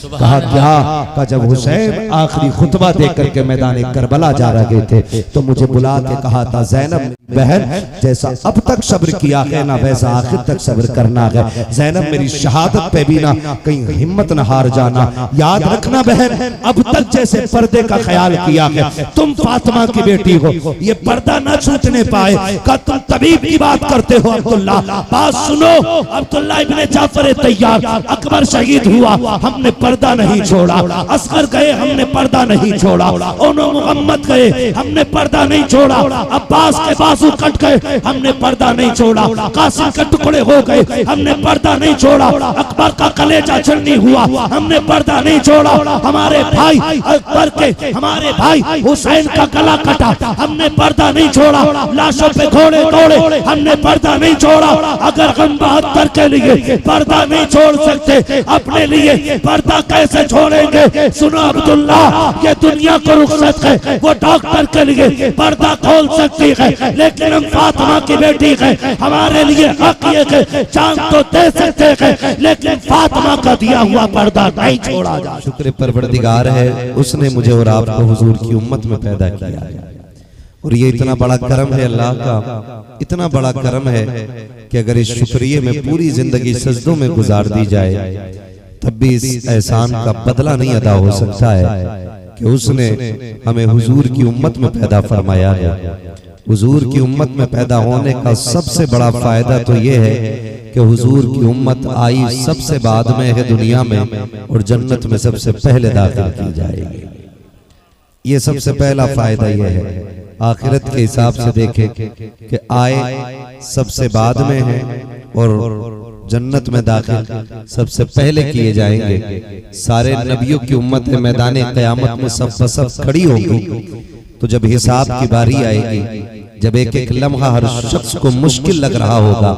कहा क्या? का जब हुसैन आखिरी खुतबा देकर के मैदान करबला जा रहे थे तो मुझे बुला के कहा था, ज़ैनब बहन, जैसा अब तक सब्र किया है ना वैसा आखिर तक सब्र करना है। ज़ैनब मेरी शहादत पे भी ना कहीं हिम्मत न हार जाना। याद रखना बहन, अब तक जैसे पर्दे का ख्याल किया है, तुम फातिमा की बेटी हो, ये पर्दा न छूटने पाए। का तुम तबीब की बात करते हो अब्दुल्ला, बात सुनो। अब्दुल्ला इब्ने जाफर तैयार, अकबर शहीद हुआ, हमने पर्दा नहीं छोड़ा। असगर गए, हमने पर्दा नहीं छोड़ा। ओनो मुहम्मद गए, हमने पर्दा नहीं छोड़ा। अब्बास के बाजू कट गए, हमने पर्दा नहीं छोड़ा। कासिम के टुकड़े हो गए, हमने पर्दा नहीं छोड़ा। अकबर का कलेजा चलनी हुआ, हमने पर्दा नहीं छोड़ा। हमारे भाई अकबर के, हमारे भाई हुसैन का गला कटा, हमने पर्दा नहीं छोड़ा। लाशों पे घोड़े दौड़े, हमने पर्दा नहीं छोड़ा। अगर हम 72 के लिए पर्दा नहीं छोड़ सकते, अपने लिए पर्दा कैसे छोड़ेंगे? सुनो अब्दुल्ला, ये दुनिया को रुखसत है, वो डॉक्टर के लिए पर्दा खोल सकती है, लेकिन हम फातिमा की बेटी है, हमारे लिए हक ये है, जान तो दे सकते हैं, लेकिन फातिमा का दिया हुआ पर्दा नहीं छोड़ा जा। शुक्र परवरदिगार है, उसने मुझे और आपको हुजूर की उम्मत में पैदा किया है। और ये इतना बड़ा करम है अल्लाह का, इतना बड़ा करम है कि अगर इस शुक्रिये में पूरी जिंदगी सजदों में गुजार दी जाए तब भी इस एहसान का बदला नहीं अदा हो सकता है कि उसने हमें हुजूर की उम्मत में पैदा फरमाया है। हुजूर की उम्मत में पैदा होने का सबसे बड़ा फायदा तो ये है कि हुजूर की उम्मत आई सबसे बाद में है दुनिया में, और जन्नत में सबसे पहले दाखिल की जाएगी। ये सबसे पहला फायदा ये है। आखिरत के हिसाब से देखें कि आए सबसे बाद में है और जन्नत में दाखिल सबसे पहले किए जाएंगे। सारे नबियों की उम्मत मैदान क़यामत में सब सब खड़ी होगी। तो जब हिसाब की बारी आएगी, जब एक एक लम्हा हर शख्स को मुश्किल लग रहा होगा,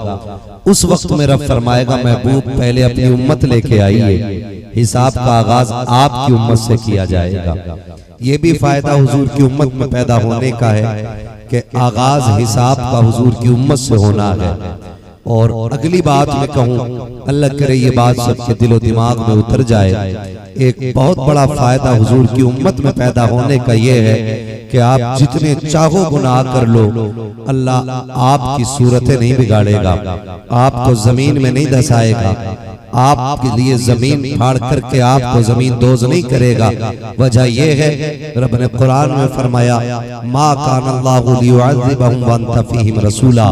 उस वक्त में रब फरमाएगा, महबूब पहले अपनी उम्मत लेके आइए, हिसाब का आगाज आपकी उम्मत से किया जाएगा। ये भी फायदा हुजूर की उम्मत में पैदा होने का है कि आगाज हिसाब का हुजूर की उम्मत से होना है। और अगली बात मैं कहूँ, अल्लाह करे ये बात सबके दिलो दिमाग में उतर जाए, एक बहुत बड़ा फायदा हुजूर की उम्मत में पैदा होने का ये है कि आप जितने चाहो गुनाह कर लो, अल्लाह आपकी सूरतें नहीं बिगाड़ेगा, आपको जमीन में नहीं धसाएगा, आपके लिए जमीन फाड़ करके आपको जमीन दोज नहीं करेगा। वजह यह है, रब ने कुरान में फरमाया, मा कान अल्लाहु लियुअज़्ज़िबहुम व अंत फीहिम रसूला,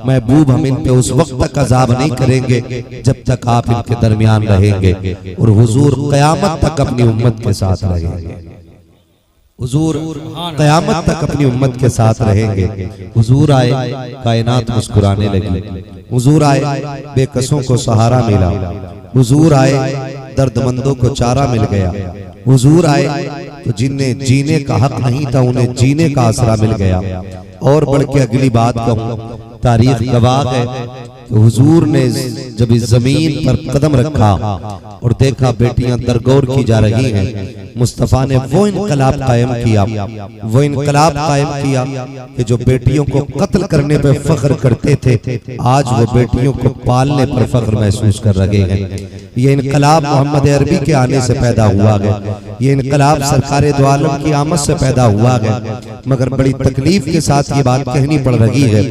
महबूब हम इन पे उस वक्त तक अज़ाब नहीं करेंगे जब तक आप इनके दरमियान रहेंगे। और हुजूर क़यामत तक अपनी उम्मत के साथ रहेंगे। हुजूर क़यामत तक अपनी उम्मत के साथ रहेंगे। हुजूर आए, कायनात मुस्कुराने लगी। हुजूर आए, बेकसों को सहारा मिला। हुजूर आए, दर्दमंदों को चारा मिल गया। हुजूर आए तो जिन्हें जीने का हक नहीं था उन्हें जीने का आसरा मिल गया। और बढ़ के अगली बात कहूँ, तारीख गवाह है कि हुजूर ने जब इस जमीन पर कदम रखा और देखा बेटियां दरगोर की जा रही हैं, मुस्तफा ने वो इनकलाब कायम किया, वो इनकलाब कायम किया कि जो बेटियों को कत्ल करने पर फख्र करते थे, आज वो बेटियों को पालने पर फख्र महसूस कर रहे हैं। ये इनकलाब मोहम्मद अरबी के आने से पैदा हुआ है, ये इनकलाब सरकार दो आलम की आमद से पैदा हुआ है। मगर बड़ी तकलीफ के साथ ये बात कहनी पड़ रही है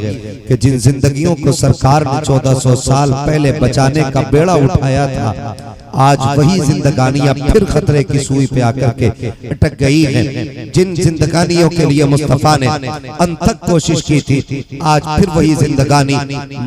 कि जिन जिंदगियों को सरकार ने 1400 साल पहले बचाने का बेड़ा उठाया था, आज वही जिंदगानियां फिर खतरे की सुई पे आकर के अटक गई हैं। जिन जिंदगानियों के लिए मुस्तफा ने अंतक कोशिश की थी, आज फिर वही जिंदगानी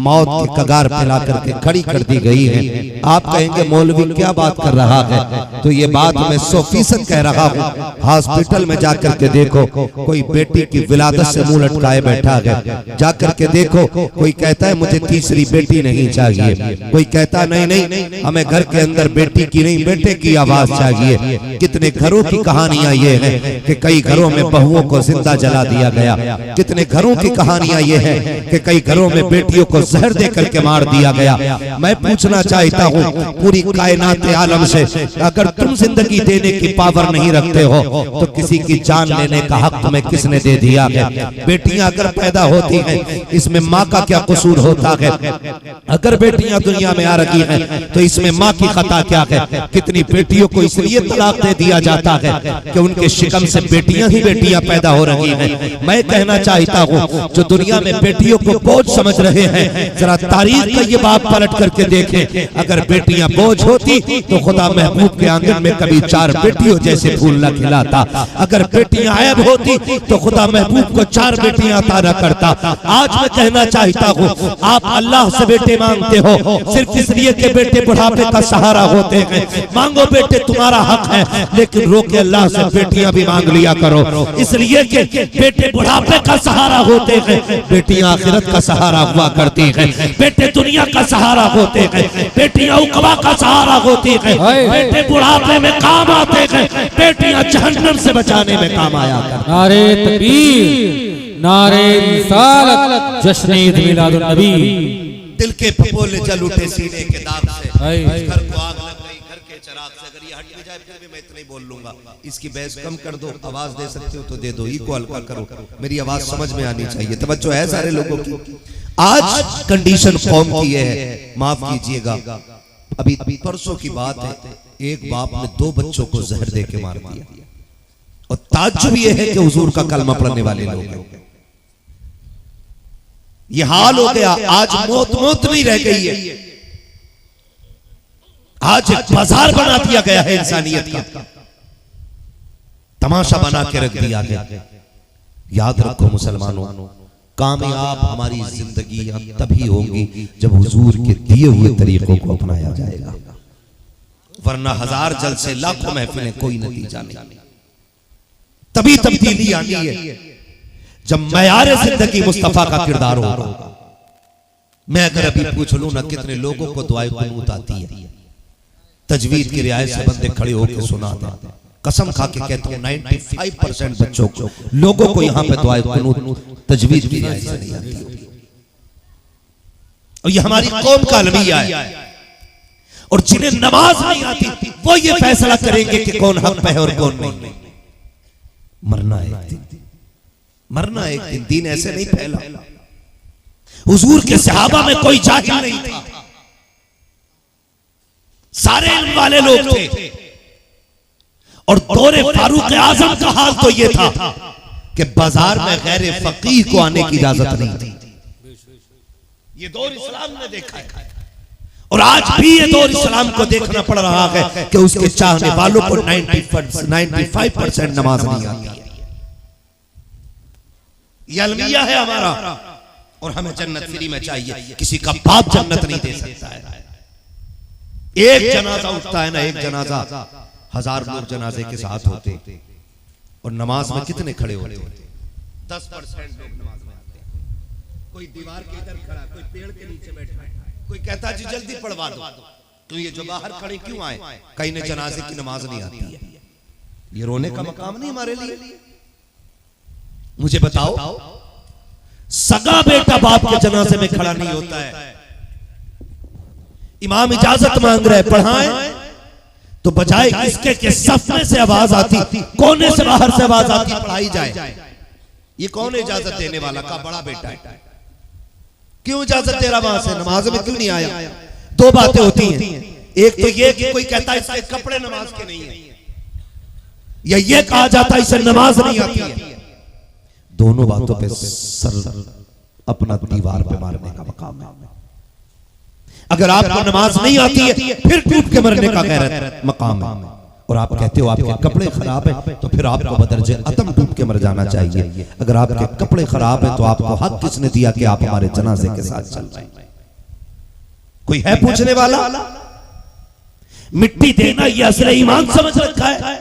मौत के कगार पे ला करके खड़ी कर दी गई है। आप कहेंगे मौलवी क्या बात कर रहा है, तो ये बात मैं 100% कह रहा हूँ। हॉस्पिटल में जाकर के देखो, कोई बेटी की विलादत से मुंह लटकाए बैठा है। जाकर के देखो, कोई कहता है मुझे तीसरी बेटी नहीं चाहिए, कोई कहता नहीं हमें घर के अंदर बेटी की नहीं बेटे की आवाज चाहिए। कितने घरों की कहानियां ये हैं कि कई घरों में बहुओं को जिंदा जला दिया गया। कितने घरों की कहानियां ये हैं कि कई घरों में बेटियों को जहर दे करके मार दिया गया। मैं पूछना चाहता हूं पूरी कायनात आलम से, अगर तुम जिंदगी देने की पावर नहीं रखते हो तो किसी की जान लेने का हक तुम्हें किसने दे दिया है? बेटियां अगर पैदा होती हैं, इसमें माँ का क्या कसूर होता है? अगर बेटियां दुनिया में आ रही हैं तो इसमें माँ की खता क्या है, कितनी बेटियों को इसलिए तलाक दे दिया जाता है कि उनके शिकम से बेटियां ही बेटियां पैदा हो रही हैं। मैं कहना चाहता हूँ जो दुनिया में बेटियों को बोझ समझ रहे हैं, जरा तारीख का ये बात पलट करके देखें। अगर बेटियां बोझ होती तो खुदा महबूब के आंगन में कभी 4 बेटियों जैसे फूल न खिलाता। अगर बेटियां ऐब होती तो खुदा महबूब को 4 बेटियां अता न करता। आज मैं कहना चाहता हूँ, आप अल्लाह से बेटे मांगते हो सिर्फ इसलिए कि बेटे बुढ़ापे का सहारा होते हैं। मांगो बेटे, तुम्हारा हक है, लेकिन रोके अल्लाह से बेटियां भी मांग लिया करो, इसलिए कि बेटे बुढ़ापे का सहारा होते हैं, बेटियां आखिरत का सहारा हुआ करती हैं। बेटे दुनिया का सहारा होते हैं, बेटियां उकबा का सहारा होती हैं। बेटे बुढ़ापे में काम आते हैं, बेटियां जहन्नम से बचाने में काम आया करती। नारे तकबीर, नारे रिसालत, जश्न ईद मिलादुन नबी। दिल के फपोले जल उठे सीने के दाग से, घर को आग लग गई घर के चिराग से। अगर ये हट भी जाए फिर भी मैं इतना ही बोल लूंगा। इसकी बहस कम कर दो, आवाज दे सकते हो तो दे दो, इको हल्का करो, मेरी आवाज समझ में आनी चाहिए। तवज्जो है सारे लोगों की। आज कंडीशन फॉर्म की है, माफ कीजिएगा, अभी परसों की बात है, एक बाप ने 2 बच्चों को जहर दे के मार दिया। और ताज्जुब ये है कि हुजूर का कलमा पढ़ने वाले लोग हैं। ये हाल हो गया, आज मौत नहीं रह गई है, आज एक बाजार बना दिया गया है इंसानियत का, तमाशा बना के रख दिया गया। याद रखो मुसलमानों, कामयाब हमारी जिंदगी तभी होगी जब हुजूर के दिए हुए तरीकों को अपनाया जाएगा, वरना 1000 जलसे लाखों महफिलें कोई नतीजा नहीं। तभी तब्दीली आनी है जब मयार जिंदगी मुस्तफा का किरदार होगा। मैं अगर अभी पूछ लूं ना, कितने लोगों को दुआए कुनूत आती है, तजवीद की रियायत से बंदे खड़े होकर सुना दें, कसम खा के कहता हूं 95% बच्चों को, लोगों को यहाँ पे दुआए कुनूत तजवीद की रियायत से नहीं आती। और ये हमारी कौम का अलमिया है। और जिन्हें नमाज नहीं आती वो ये फैसला करेंगे कि कौन हक पे है और कौन नहीं। मरना एक दिन, मरना एक दिन। दीन ऐसे नहीं फैला। हुजूर के सहाबा में कोई जाहिल नहीं था, सारे इल्म वाले लोग थे। और दौरे फारूक आजम का हाल तो यह था कि बाजार में गैर फकीह को आने की इजाजत नहीं थी। ये दौर इस्लाम ने देखा है, और आज भी ये दौर इस्लाम को देखना पड़ रहा है कि उसके चाहने वालों को 95% नमाज नहीं आती है। ये अलमिया है हमारा, और हमें जन्नत फ्री में चाहिए। किसी का बाप जन्नत नहीं दे सकता है। एक जनाजा उठता है ना, एक जनाजा 1000 लोग जनाजे के साथ होते, और नमाज में कितने खड़े होते? 10% लोग नमाज में आते हैं। कोई दीवार के इधर खड़ा, कोई पेड़ के नीचे बैठा है, कोई कहता जी जल्दी पढ़वा दो, तो ये जो बाहर खड़े क्यों आए? कहीं ने जनाजे की नमाज नहीं आती है। ये रोने का मकाम नहीं हमारे लिए। मुझे बताओ, सगा बेटा बाप के जनाजे में खड़ा नहीं होता है, इमाम इजाजत मांग रहे पढ़ाएं, तो बजाय इसके के सफ में से आवाज आती, कोने से बाहर से आवाज आती पढ़ाई जाए। ये कौन इजाजत देने वाला? का बड़ा बेटा है। क्यों इजाजत दे रहा वहां से? नमाज में क्यों नहीं आया? 2 बातें होती हैं, एक तो ये कि कोई कहता है इसके कपड़े नमाज के नहीं है, या ये कहा जाता है इसे नमाज नहीं आती है। दोनों बातों पे सर अपना दीवार पे मारने का मकाम है। अगर आपको नमाज नहीं आती है फिर टूट के मरने का गैरत मकाम है, और आप कहते हो आपके कपड़े खराब है, तो फिर आपको बदरजे अतम टूट के मर जाना चाहिए। अगर आपके कपड़े खराब है तो आपको हक किसने दिया कि आप हमारे जनाजे के साथ चल रहे हैं? कोई है पूछने वाला? मिट्टी देना ये असले ईमान समझ रखा है।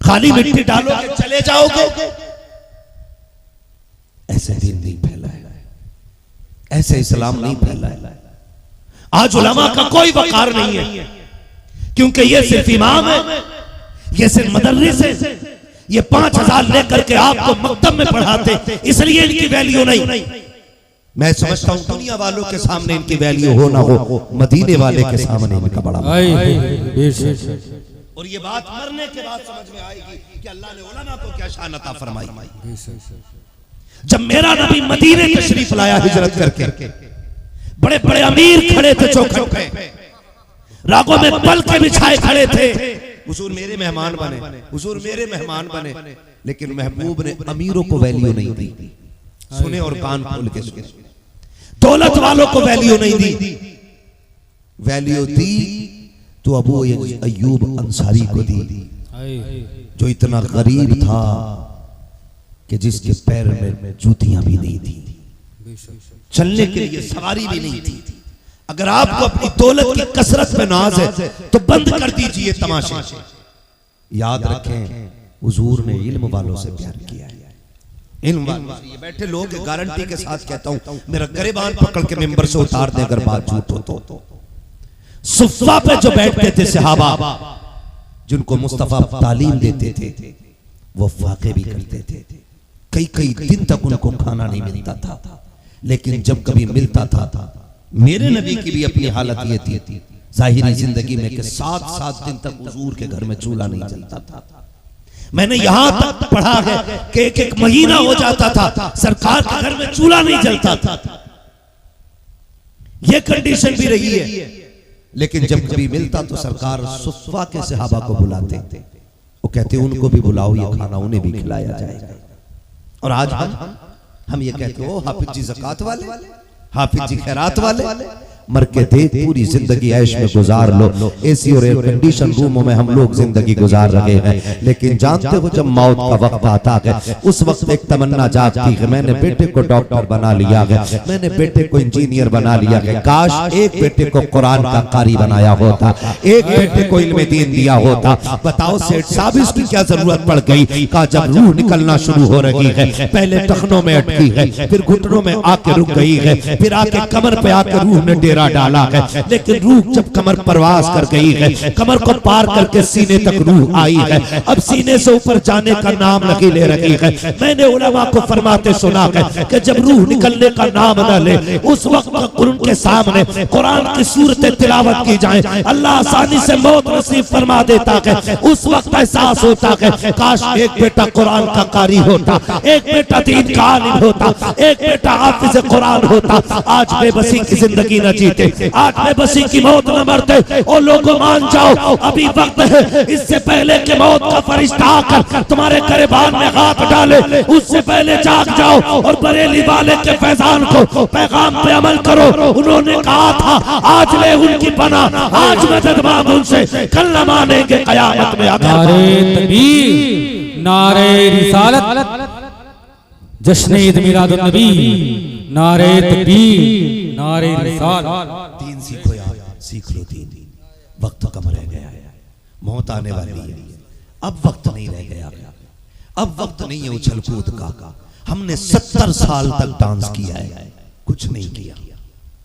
खाली मिट्टी डालोगे चले जाओगे। ऐसे दिन नहीं फैला है, ऐसे इस्लाम नहीं फैला है। आज उलमा का कोई वकार नहीं है, क्योंकि ये सिर्फ इमाम है, ये सिर्फ मदरस है, ये 5000 लेकर के आपको मकतब में पढ़ाते, इसलिए इनकी वैल्यू नहीं। मैं समझता हूं दुनिया वालों के सामने इनकी वैल्यू हो ना हो, मदीने वाले के सामने इनका बड़ा। और ये बात मरने के बाद समझ में आएगी कि अल्लाह ने उलमा को क्या शान अता फरमाई। जब मेरा नबी मदीने तशरीफ लाया हिजरत करके, बड़े बड़े अमीर खड़े थे चौखट पे, रागों में पल के बिछाए खड़े थे, हुजूर मेरे मेहमान बने, हुजूर मेरे मेहमान बने। लेकिन महबूब ने अमीरों को वैल्यू नहीं दी, सुने और कान खोल के सुने। दौलत वालों को वैल्यू नहीं दी, वैल्यू दी तो अबू अय्यूब अंसारी को दी, जो इतना गरीब था कि जिसके पैर में जूतियां भी नहीं थी, चलने के लिए सवारी भी नहीं थी। अगर आपको अपनी दौलत की कसरत पे नाज है तो बंद कर दीजिए तमाशे। याद रखें, हुजूर ने इल्म वालों से प्यार किया है। इल्म वाले ये बैठे लोग गारंटी के साथ कहता हूं, मेरा गरेबान पकड़ के मेंबर से उतार दे अगर बात झूठ हो तो। सुफ़ा पे जो बैठते थे सहाबा, जिनको मुस्तफा तालीम देते थे, वो वाक़े भी करते थे। कई कई दिन तक उनको खाना नहीं मिलता था, लेकिन जब कभी मिलता था, मेरे नबी की भी अपनी हालत ये थी जाहिरी जिंदगी में कि 7-7 दिन तक हुजूर के घर में चूल्हा नहीं जलता था। मैंने यहां तक पढ़ा है कि एक महीना हो जाता था सरकार के घर में चूल्हा नहीं जलता था। यह कंडीशन भी रही है। लेकिन जब कभी मिलता तो सरकार सुफ़ा के सहाबा को बुलाते, वो कहते उनको भी बुलाओ, ये खाना उन्हें भी खिलाया जाएगा। और आज हम ये कहते हो हाफिज जी ज़कात वाले, हाफिज जी खैरात वाले, मर के देख पूरी जिंदगी ऐश में गुजार लो। एसी और एयर कंडीशन रूमों में हम लोग जिंदगी गुजार रहे हैं, लेकिन जानते हो जब मौत का वक्त आता है उस वक्त एक तमन्ना जागती है, मैंने बेटे को डॉक्टर बना लिया है, मैंने बेटे को इंजीनियर बना लिया है, काश एक बेटे को कुरान का कारी बनाया होता, एक बेटे को इल्म दीन दिया होता। बताओ सेठ साहब इसकी क्या जरूरत पड़ गई? का जब रूह निकलना शुरू हो रही है, पहले टखनों में अटकी है, फिर घुटनों में आके रुक गई है, फिर आके कमर पे आके रूह ने डाला है, लेकिन रूह जब कमर परवास कर गई है, कमर को पार करके सीने तक रूह आई है, अब सीने से ऊपर जाने का नाम नहीं ले रही है। मैंने उलमा को फरमाते सुना है कि जब रूह निकलने का नाम न ले, उस वक्त उनके सामने कुरान की सूरतें तिलावत की जाए, अल्लाह आसानी से मौत नसीब फरमा देता है। उस वक्त एहसास होता है काश एक बेटा कुरान का कारी होता, एक बेटा दीन का आलिम होता, एक बेटा हाफिज कुरान होता। आज बेबसी की जिंदगी न जीते, आज बेबसी की मौत न मरते। और लोगों मान जाओ अभी वक्त है, इससे पहले कि मौत का फरिश्ता आकर तुम्हारे गरेबान में हाथ डाले, उससे पहले जाग जाओ और बरेली वाले के फैजान को पैगाम पे अमल करो। उन्होंने कहा था आज ले उनकी पना, आज मदद मांग उनसे, कल न मानेंगे कयामत में। नारे तकबीर, नारे रिसालत, जश्न ईद मिलादुन नबी, नारे तकबीर, नारे रिसालत। दीन सीखो यार, सीख लो दीन। वक्त कम रह गया है, मौत आने वाली है, अब वक्त नहीं रह गया, अब वक्त नहीं है उछल कूद का। हमने 70 साल तक डांस किया है, कुछ नहीं किया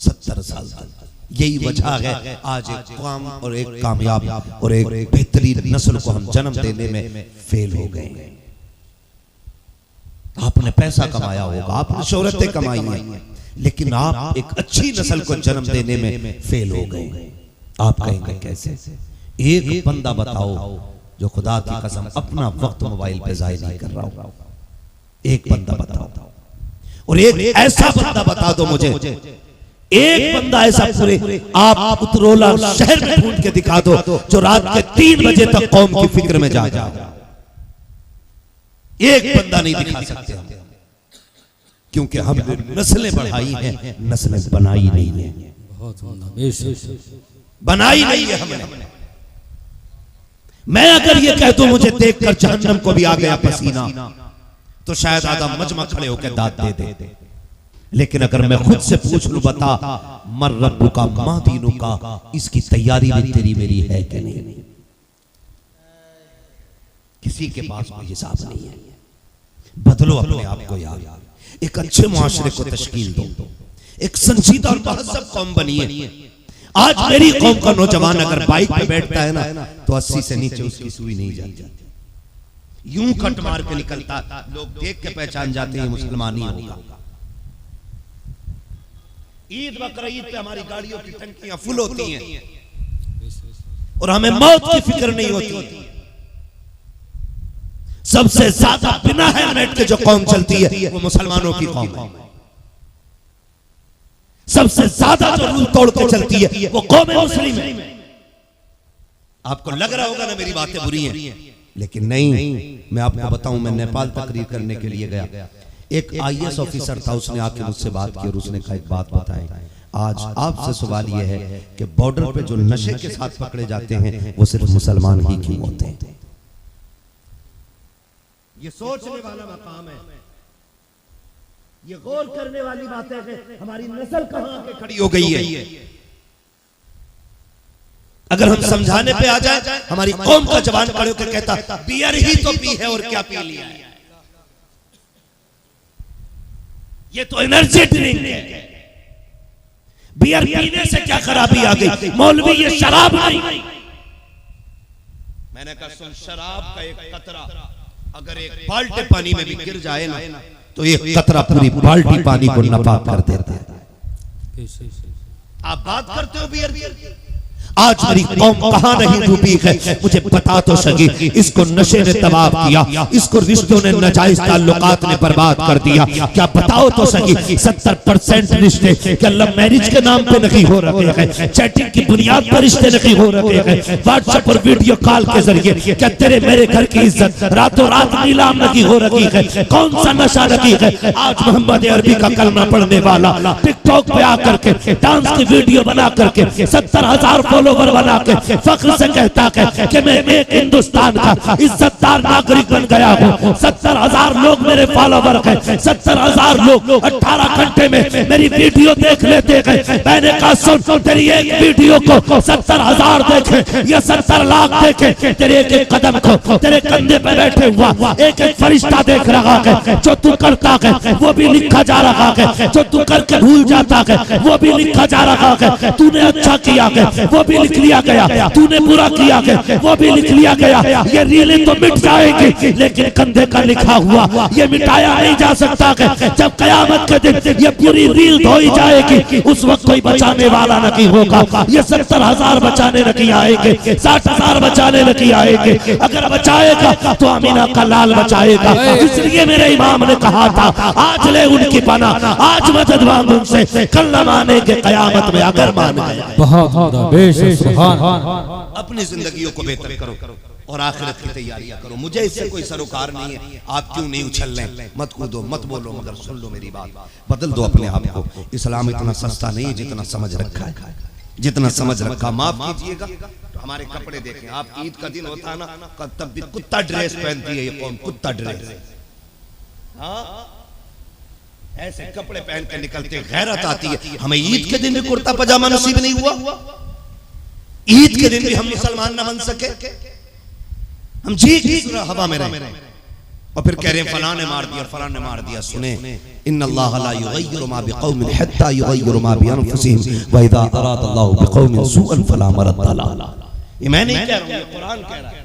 70 साल तक। यही वजह है आज एक काम और एक कामयाब और एक बेहतरीन नस्ल को हम जन्म देने में फेल हो गए। आपने पैसा कमाया होगा, आपने शोहरतें कमाई हैं, लेकिन आप एक अच्छी नस्ल को जन्म देने में फेल हो गए। आप कहेंगे कैसे? एक बंदा बताओ जो खुदा की कसम अपना वक्त मोबाइल पे जाया नहीं कर रहा हो, एक बंदा बताओ। और एक ऐसा बंदा बता दो मुझे, एक बंदा ऐसा पूरे आप उतरोला शहर में ढूंढ के दिखा दो जो रात के 3 बजे तक कौम की फिक्र में जागा। एक बंदा नहीं दिखा सकते हम, क्योंकि हमने नस्लें बढ़ाई हैं, नस्लें बनाई नहीं है, बनाई नहीं है हमने। मैं अगर ये कह दूं मुझे देखकर जहन्नम को भी आ गया पसीना, तो शायद आदम मजमा खड़े होकर दाद दे दे। लेकिन अगर मैं खुद से पूछ लूं बता मर रब्बु का मां दीनु का, इसकी तैयारी भी तेरी मेरी है कि नहीं? किसी के पास कोई हिसाब नहीं है। बदलो अपने आप को यार, एक अच्छे मुआशरे को तश्कील दो, एक संजीदा और महज़ब कौम बनिए। आज मेरी कौम का नौजवान अगर बाइक पे बैठता है ना तो 80 से नीचे उसकी सुई नहीं जाती, यूं कट मार के निकलता, लोग देख के पहचान जाते हैं मुसलमान ही होगा। ईद बकरीद पे हमारी गाड़ियों की टंकियां फुल होती हैं और हमें मौत की फिक्र नहीं होती। सबसे ज्यादा बिना हेलमेट के जो कौम चलती है वो मुसलमानों की कौम है। सबसे ज्यादा जो रूल तोड़ के चलती है वो कौम मुस्लिम है। आपको लग रहा होगा ना मेरी बातें बुरी हैं, लेकिन नहीं, मैं आपको बताऊं, मैं नेपाल तकरीर करने के लिए गया, एक IAS ऑफिसर था, उसने आके मुझसे बात की और उसने कहा एक बात बताएं, आज आपसे सवाल यह है कि बॉर्डर पे जो नशे के साथ पकड़े जाते हैं वो सिर्फ मुसलमान ही क्यों होते हैं? ये सोचने वाला मकाम है, ये गौर करने वाली बात है कि हमारी नस्ल कहां आके खड़ी हो गई है। अगर हम समझाने पे आ जाए, हमारी कौम का जवान खड़े होकर कहता बियर ही तो पी है और क्या पी लिया है, ये तो एनर्जी ड्रिंक है, बियर पीने से क्या खराबी आ गई, मौलवी ये शराब नहीं। मैंने कहा सुन, शराब का एक कतरा अगर एक बाल्टी पानी में भी गिर जाए ना, तो एक कतरा पूरी बाल्टी पानी को नापाक कर देता है। आप बात करते हो बियर की, आज मेरी कौम कहां नहीं डूबी है, मुझे बता तो सके। इसको नशे ने तबाह किया, इसको रिश्तों ने, नाजायज ताल्लुकात ने बर्बाद कर दिया। क्या बताओ तो सके, 70% रिश्ते क्या लव मैरिज के नाम पे नहीं हो रहे हैं, चैटिंग की बुनियाद पर रिश्ते नहीं हो रहे हैं, व्हाट्सएप और वीडियो कॉल के जरिए क्या तेरे मेरे घर की इज्जत रातों रात नीलाम नहीं हो रही है? कौन सा नशा रखी है? आज मोहम्मद अरबी का कलमा पढ़ने वाला टिकटॉक पे आकर के डांस की वीडियो बना करके 70,000 फॉलोवर बना के फख्र से कहता है कि मैं एक हिंदुस्तान का इज्जतदार नागरिक बन गया हूँ। 70,000 लोग मेरे फॉलोवर हैं, 70,000 लोग 18 घंटे में मेरी वीडियो देख लेते हैं। मैंने कहा सुन, तेरी एक वीडियो को 70,000 देखे या 70 लाख देखे, तेरे एक एक कदम को तेरे कंधे पे बैठे हुआ एक एक फरिश्ता देख रहा है। जो तू करता है वो भी लिखा जा रहा है, जो तू करके भूल जाता है वो भी लिखा जा रहा है। तूने अच्छा किया है वो भी लिख लिया गया, तूने बुरा किया है वो भी लिख लिया गया। ये रीलें तो मिट जाएंगी, लेकिन कंधे का लिखा हुआ ये मिटाया नहीं जा सकता है। जब कयामत के दिन ये पूरी रील धोई जाएगी, उस वक्त कोई बचाने वाला नहीं होगा। ये 70,000 बचाने नहीं आएंगे, 60,000 बचाने नहीं आएंगे। अगर बचाएगा तो अमीना का लाल बचाएगा। इसलिए मेरे इमाम ने कहा था, आज ले उनकी पना, आज मदद मांग उनसे, कल न मानेंगे कयामत में अगर मान गया। अपनी जिंदगियों को बेहतर करो और आखिरत की तैयारियां करो। मुझे इससे कोई सरोकार नहीं है, आप क्यों नहीं उछल लें, मत कूदो मत बोलो, मगर सुन लो मेरी बात, बदल दो अपने आप को। इस्लाम इतना सस्ता नहीं जितना समझ रखा है, जितना समझ रखा। माफ कीजिएगा, तो हमारे कपड़े देखें आप, ईद का दिन होता है ना, तब भी कुत्ता ड्रेस पहनती है ये कौन, कुत्ता ड्रेस। हाँ, ऐसे कपड़े पहन के निकलते, गैरत आती है। हमें ईद के दिन भी कुर्ता पजामा नसीब नहीं हुआ, ईद के दिन भी हम मुसलमान न बन सके। हम जी हवा में रहे और फिर कह रहे हैं फलां ने मार दिया, फलां ने मार दिया। सुने, इन्नल्लाह ला युगय्यिरु मा बिक़ौमिन हत्ता युगय्यिरु मा बिअनफुसिहिम व इज़ा अरादल्लाहु बिक़ौमिन सूअन फला मरद्द लहु। ये मैं नहीं कह रहा हूं, ये कुरान कह रहा है,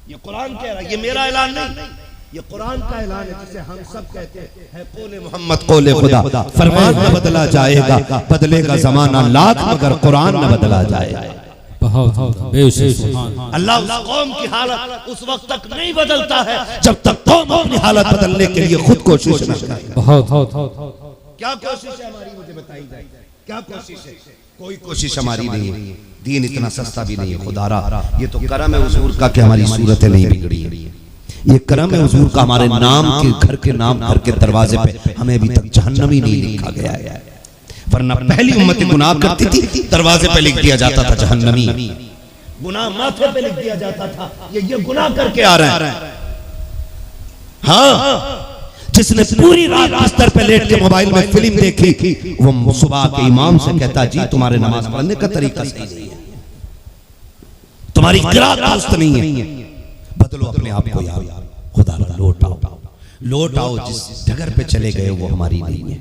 ये कुरान कह रहा है, ये मेरा ऐलान नहीं, ये कुरान का ऐलान है, जिसे हम सब कहते हैं कौले मोहम्मद कौले खुदा। फरमान न बदला जाएगा, बदलेगा जमाना लाख, मगर कुरान न बदला जाएगा। अल्लाह उस कौम की हालत उस वक्त तक नहीं बदलता है जब तक कौम अपनी हालत बदलने के लिए खुद कोशिश न करे। क्या कोशिश है हमारी, मुझे बताई जाए, क्या कोशिश है? कोई कोशिश हमारी नहीं है। दीन इतना सस्ता भी नहीं है खुदारा। ये तो करम है हुजूर का कि हमारी सूरतें नहीं बिगड़ी है। ये करम है हुजूर का, हमारे नाम के घर के नाम घर के दरवाजे पे हमें अभी तक जहन्नमी नहीं लिखा गया है। वरना पहली उम्मत गुनाह करती थी, दरवाजे पे लिख दिया जाता था जहन्नमी, गुनाह माथे पे लिख दिया जाता था, ये गुनाह करके आ रहा है। हाँ, जिसने पूरी रात बिस्तर पे लेट के मोबाइल में फिल्म देखी, वो सुबह के इमाम से कहता, जी तुम्हारे नमाज पढ़ने का तरीका सही नहीं है, तुम्हारी किरात दुरुस्त नहीं है। बदलो अपने आप को यार, खुदा लौट आओ, लौट आओ। जिस डगर पे चले गए वो हमारी नहीं है,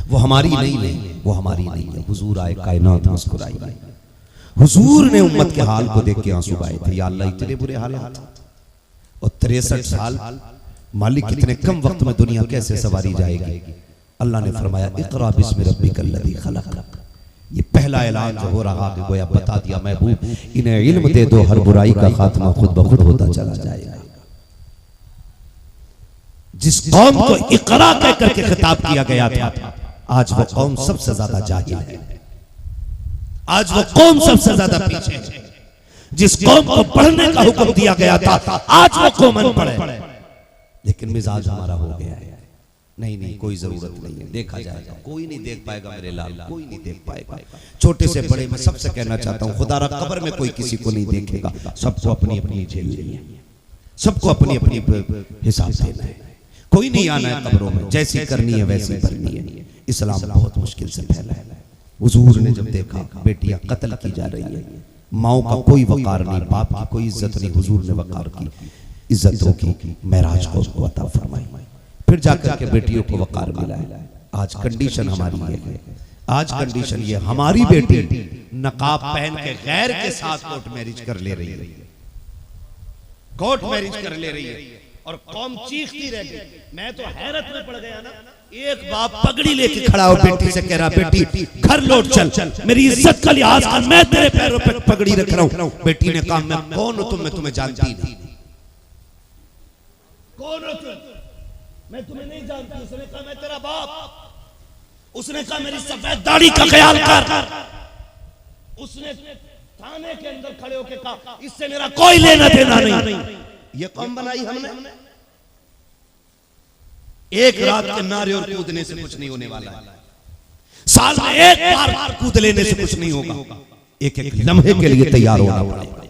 वो हमारी नहीं है, वो हमारी नहीं है। हुजूर आए, कायनात मुस्कुराई। हुजूर ने उम्मत के हाल को देख के आंसू बहाए थे, या अल्लाह इतने बुरे हालात, और 63 साल मालिक कितने कम वक्त में दुनिया कैसे सवारी जाएगी। अल्लाह ने फरमाया, इक़रा बिस्मि रब्बिकल लज़ी खलक़। ये पहला ऐलान जो हो रहा है, गोया बता दिया महबूब, इन्हें इल्म दे दो, हर बुराई का खात्मा खुद ब खुद होता चला जाएगा। जिस कौम को इक़रा कह करके खिताब किया गया था, आज वो कौम सबसे ज्यादा जाहिल है, आज वो कौम सबसे ज्यादा पीछे है। जिस कौम को पढ़ने का हुक्म दिया गया था आज वो कौम अनपढ़ है, लेकिन मिजाज हमारा हो गया है। नहीं नहीं, कोई जरूरत नहीं है, देखा जाएगा, कोई नहीं देख पाएगा मेरे लाल, कोई नहीं देख पाएगा। छोटे से बड़े मैं सबसे कहना चाहता हूँ, खुदा रा कब्र में कोई किसी को नहीं देखेगा, सबको अपनी अपनी जेल है, सबको अपनी अपनी हिसाब देना है, कोई नहीं आना है कब्रों में, जैसी करनी है वैसी करनी है। इस्लाम बहुत मुश्किल से फैला है। हुजूर ने जब देखा बेटियां कत्ल की जा रही है, माओ का कोई वकार नहीं, बाप की कोई इज्जत नहीं, हुजूर ने वकार की, इज्जतों की मेराज को उसको अता फरमाई, फिर जाकर के बेटियों को वकार मिला है। आज कंडीशन हमारी ये है, आज कंडीशन ये, हमारी बेटी नकाब पहन के गैर के साथ कोर्ट मैरिज कर ले रही है, कोर्ट मैरिज कर ले रही है, और कौम चीखती रह गई। मैं तो हैरत में पड़ गया ना, एक बाप पगड़ी लेके खड़ा हो बेटी से कह रहा, बेटी घर लौट चल, मेरी इज्जत का लिहाज कर, मैं तेरे पैरों पे पगड़ी रख रहा हूं। बेटी ने कहा, मैं कौन हूं तुम, मैं तुम्हें जानती नहीं। कौन हो तुम, मैं तुम्हें नहीं जानती। उसने कहा, मैं तेरा बाप। उसने कहा, मेरी सफेद दाढ़ी का ख्याल कर। उसने थाने के अंदर खड़े होकर कहा, इससे मेरा कोई लेना देना नहीं। ये कौम बनाई हमने। एक रात के नारे और कूदने से कुछ नहीं होने वाला है, साल में एक बार कूद लेने से कुछ नहीं होगा, एक एक लम्हे के लिए तैयार होना पड़ेगा।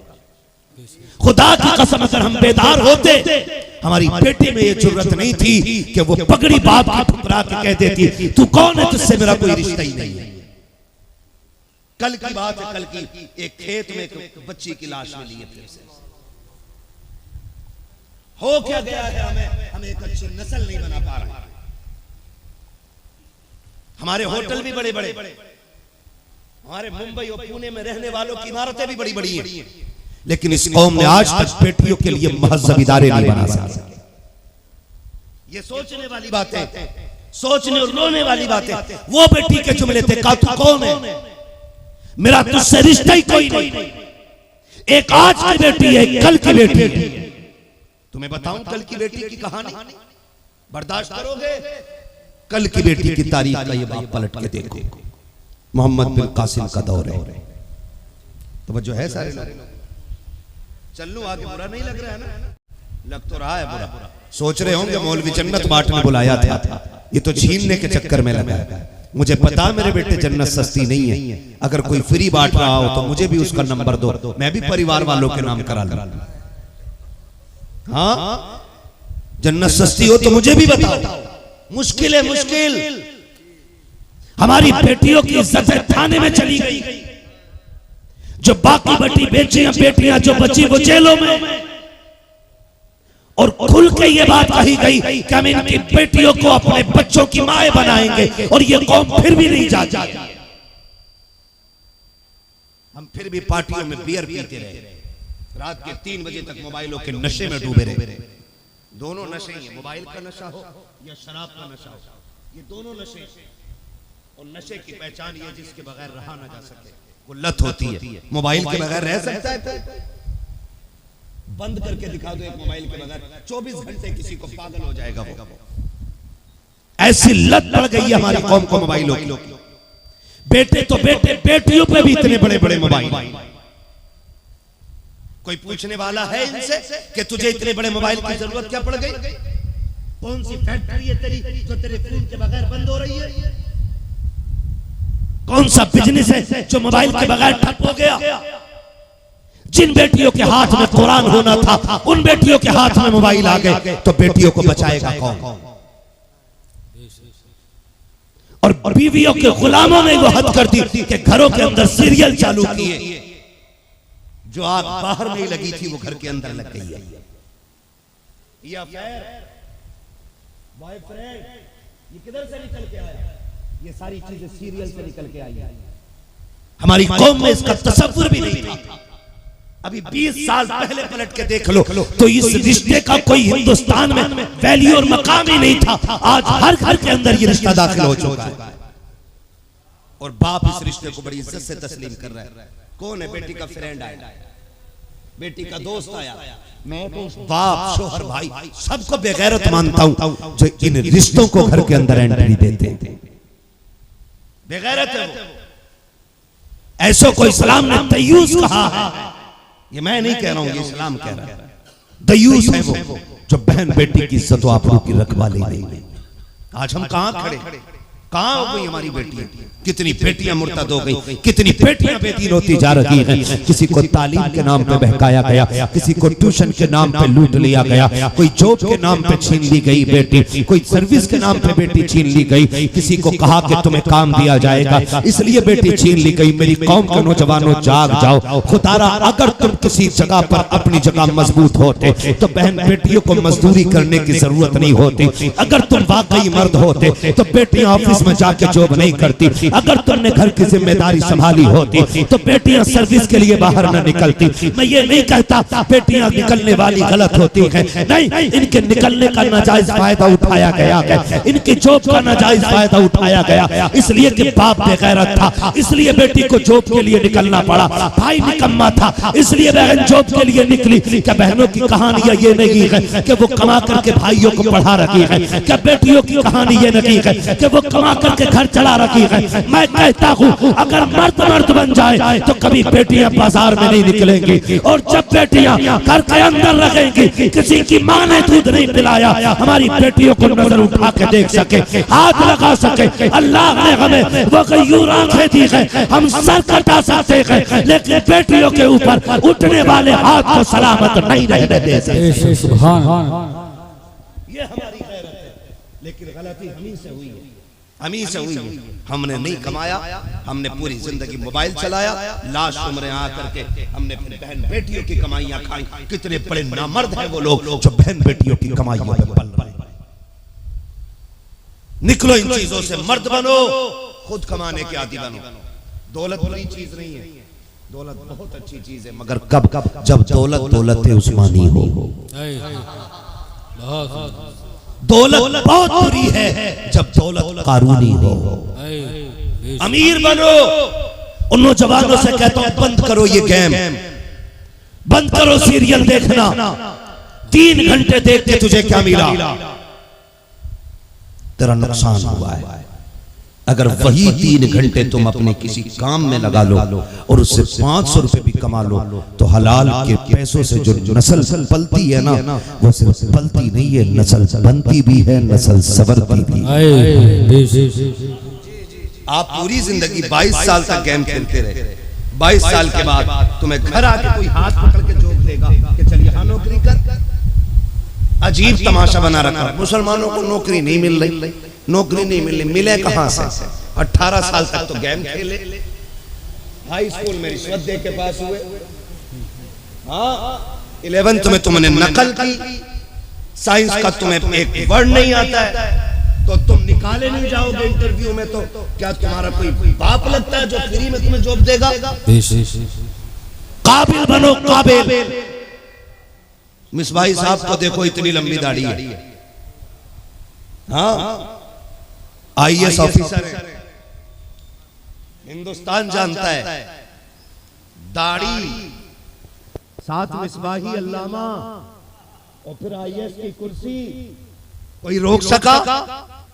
खुदा की कसम, अगर हम बेदार होते, हमारी बेटी में ये जरूरत नहीं थी कि वो पगड़ी बाप की ठुकरा के कह देती, तू कौन है, तुझसे मेरा कोई रिश्ता ही नहीं है। कल की बात है, कल की एक खेत में एक बच्ची की लाश मिली है, फिर से हो क्या गया है, हमें एक अच्छी नस्ल नहीं बना पा रहे। हमारे होटल भी बड़े बड़े, हमारे मुंबई और पुणे में रहने वालों की इमारतें भी बड़ी बड़ी हैं, लेकिन इस कौम ने आज तक बेटियों के लिए महज़ब इदारे नहीं बना सके। ये सोचने वाली बातें, सोचने और रोने वाली बातें। वो बेटी के जुमले थे, का तू कौन है, मेरा तुझसे रिश्ता ही कोई नहीं। एक आज की बेटी है, कल की बेटी है। तुम्हें बताऊं कल की बेटी की कहानी, बर्दाश्त करोगे? कल की बेटी की तारीख का ये बाप पलट के देखो। मोहम्मद बिन कासिम का दौर है, तो जो है सारे लोग, चल लूं आगे, बुरा नहीं लग रहा है ना? लग तो रहा है बुरा। सोच रहे होंगे मौलवी जन्नत बांटने बुलाया था, ये तो छीनने के चक्कर में लगा है। मुझे पता मेरे बेटे जन्नत सस्ती नहीं है, अगर कोई फ्री बांट रहा हो तो मुझे भी उसका नंबर दो, मैं भी परिवार वालों के नाम करा लूं। हाँ, जन्नत सस्ती हो तो मुझे भी बताओ। मुश्किल है, मुश्किल। हमारी बेटियों की इज्जत थाने में चली गई, जो बाकी बटी बेटियां जो बची वो जेलों में, और खुल के ये बात कही गई कि हम इनकी बेटियों को अपने बच्चों की माएं बनाएंगे, और ये कौम फिर भी नहीं जाती। हम फिर भी पार्टियों में बियर पीते रहे, रात के 3 बजे तक मोबाइलों के नशे में डूबे रहे। दोनों नशे ही, मोबाइल का नशा हो या शराब का नशा हो, ये दोनों नशे। और नशे की पहचान ये जिसके बगैर रहा ना जा सके, वो लत होती है। मोबाइल के बगैर रह सकता है? बंद करके दिखा दो एक मोबाइल के बगैर, 24 घंटे किसी को पागल हो जाएगा वो। ऐसी लत पड़ गई है हमारी कौम को मोबाइलों की। बेटे तो बेटे, बेटियों पे भी इतने बड़े बड़े मोबाइल। कोई पूछने वाला है इनसे कि तुझे इतने बड़े मोबाइल की जरूरत क्या पड़ गई? कौन सी फैक्ट्री है तेरी जो तेरे फोन के बगैर बंद हो रही है? कौन सा बिजनेस है जो मोबाइल के बगैर ठप हो गया? जिन बेटियों के हाथ में कुरान होना था, उन बेटियों के हाथ में मोबाइल आ गए, तो बेटियों को बचाएगा कौन? और बीवियों के गुलामों ने वो हद कर दी कि घरों के अंदर सीरियल चालू किए। जो आग बाहर नहीं लगी थी वो घर के अंदर लग गई है। ये अफेयर, बॉयफ्रेंड, ये किधर से निकल के आया? ये सारी चीजें सीरियल से निकल के आई है। हमारी कौम में इसका तसव्वुर भी नहीं था। अभी 20 साल पहले पलट के देख लो तो इस रिश्ते का कोई हिंदुस्तान में वैल्यू और मकाम ही नहीं था। आज हर घर के अंदर ये रिश्ता दाखिल हो चुका है, और बाप इस रिश्ते को बड़ी इज्जत से तस्लीम कर रहा है। कौन है? बेटी का फ्रेंड आया, बेटी का दोस्त आया। मैं तो बाप, शोहर, भाई सबको बेगैरत मानता हूं जो इन रिश्तों को घर के अंदर एंट्री देते हैं। बेगैरत है वो। ऐसो को इस्लाम ने तय्यूस कहा है। ये मैं नहीं कह रहा हूं, ये इस्लाम कह रहा है। दयूस है वो जो बहन बेटी की इज्जत व आबरू की रखवाली नहीं। आज हम कहां खड़े, कहां हो गई हमारी बेटियां? कितनी बेटियां मुर्तद हो गई, कितनी बेटियां बेदीन होती जा रही हैं। किसी को तालीम के नाम पे बहकाया गया, किसी को ट्यूशन के नाम पे लूट लिया गया, कोई जॉब के नाम पे छीन ली गई बेटी, कोई सर्विस के नाम पे बेटी छीन ली गई, किसी को कहा कि तुम्हें काम दिया जाएगा इसलिए बेटी छीन ली गई। मेरी कौम के नौजवानों जाग जाओ, खुदारा अगर तुम किसी जगह पर अपनी जगह मजबूत होते तो बहन बेटियों को मजदूरी करने की जरूरत नहीं होती। अगर तुम वाकई मर्द होते तो बेटियां ऑफिस में जाके जॉब नहीं करती। अगर तुमने घर की जिम्मेदारी संभाली होती तो बेटियां सर्विस के लिए बाहर न निकलती। मैं ये नहीं कहता बेटियां निकलने वाली गलत होती हैं, नहीं, इनके निकलने का नाजायज फायदा उठाया गया है, इनकी जॉब का नाजायज फायदा उठाया गया इसलिए कि बाप बेगैरत था, इसलिए बेटी को जॉब के लिए निकलना पड़ा। भाई निकम्मा था इसलिए बहन जॉब के लिए निकली। क्या बहनों की कहानियां ये नहीं है कि वो कमा करके भाइयों को पढ़ा रखी है? क्या बेटियों की कहानी ये नहीं है कि वो कमा करके घर चला रखी है? मैं कहता हूँ अगर मर्द बन जाए तो कभी बेटियां बाजार में नहीं निकलेंगी, और जब बेटियां घर के अंदर रहेंगी, किसी की माँ ने दूध नहीं पिलाया, हमारी बेटियों को नजर उठा के देख सके, हाथ लगा सके। अल्लाह ने हमें वो गयूर आंखें दी है, हम सर कटा सकते हैं लेकिन बेटियों के ऊपर उठने वाले हाथ को सलामत नहीं रहने दे सकते। सुभान ये हमारी गैरत है, लेकिन गलती हमी से हुई है, हमी से हुई है। हमने नहीं कमाया, हमने पूरी जिंदगी मोबाइल चलाया, लाश उम्रें आकर के हमने फिर बहन बेटियों की कमाइयां खाई। कितने बड़े नामर्द हैं वो लोग जो बहन बेटियों की कमाइयों में पल रहे हैं। निकलो इन चीजों से, मर्द बनो, खुद कमाने के आदी बनो। दौलत बुरी चीज नहीं है, दौलत बहुत अच्छी चीज है, मगर कब जब दौलत उस्मानी हो। दौलत बहुत बुरी है जब दौलत कानूनी हो। अमीर बनो। उन नौजवानों से कहता हूं बंद करो ये गेम, बंद करो सीरियल देखना। 3 घंटे देख के तुझे क्या मिला? तेरा नुकसान हुआ है। अगर वही 3 घंटे तुम अपने किसी काम में लगा लो और उससे 500 रुपए भी कमा लो तो हलाल के पैसों से जो नस्ल पलती है ना, वो सिर्फ पलती नहीं है, नस्ल बनती भी है, नस्ल संवरती भी है। आप पूरी जिंदगी 22 साल तक गेम खेलते रहे, 22 साल के बाद तुम्हें घर आके कोई हाथ पकड़ के जोक देगा कि चल यहाँ नौकरी कर। अजीब तमाशा बना रखा। मुसलमानों को नौकरी नहीं मिल रही, नौकरी नहीं मिल रही, मिले कहां से? 18 साल तक तो गेम खेले, हाई स्कूल में रिश्वत दे के पास हुए, हाँ 11th में तुमने नकल की, साइंस का तुम्हें एक वर्ड नहीं आता है तो तुम निकाले नहीं जाओगे इंटरव्यू में। तो क्या तुम्हारा कोई बाप लगता है जो फ्री में तुम्हें जॉब देगा? काबिल बनो, काबिल। मिसबाही साहब को देखो, इतनी लंबी दाढ़ी है, हाँ IAS ऑफिसर है, हिंदुस्तान जानता है। दाढ़ी साथ मिसबाही अल्लामा और फिर IAS की कुर्सी, कोई रोक सका?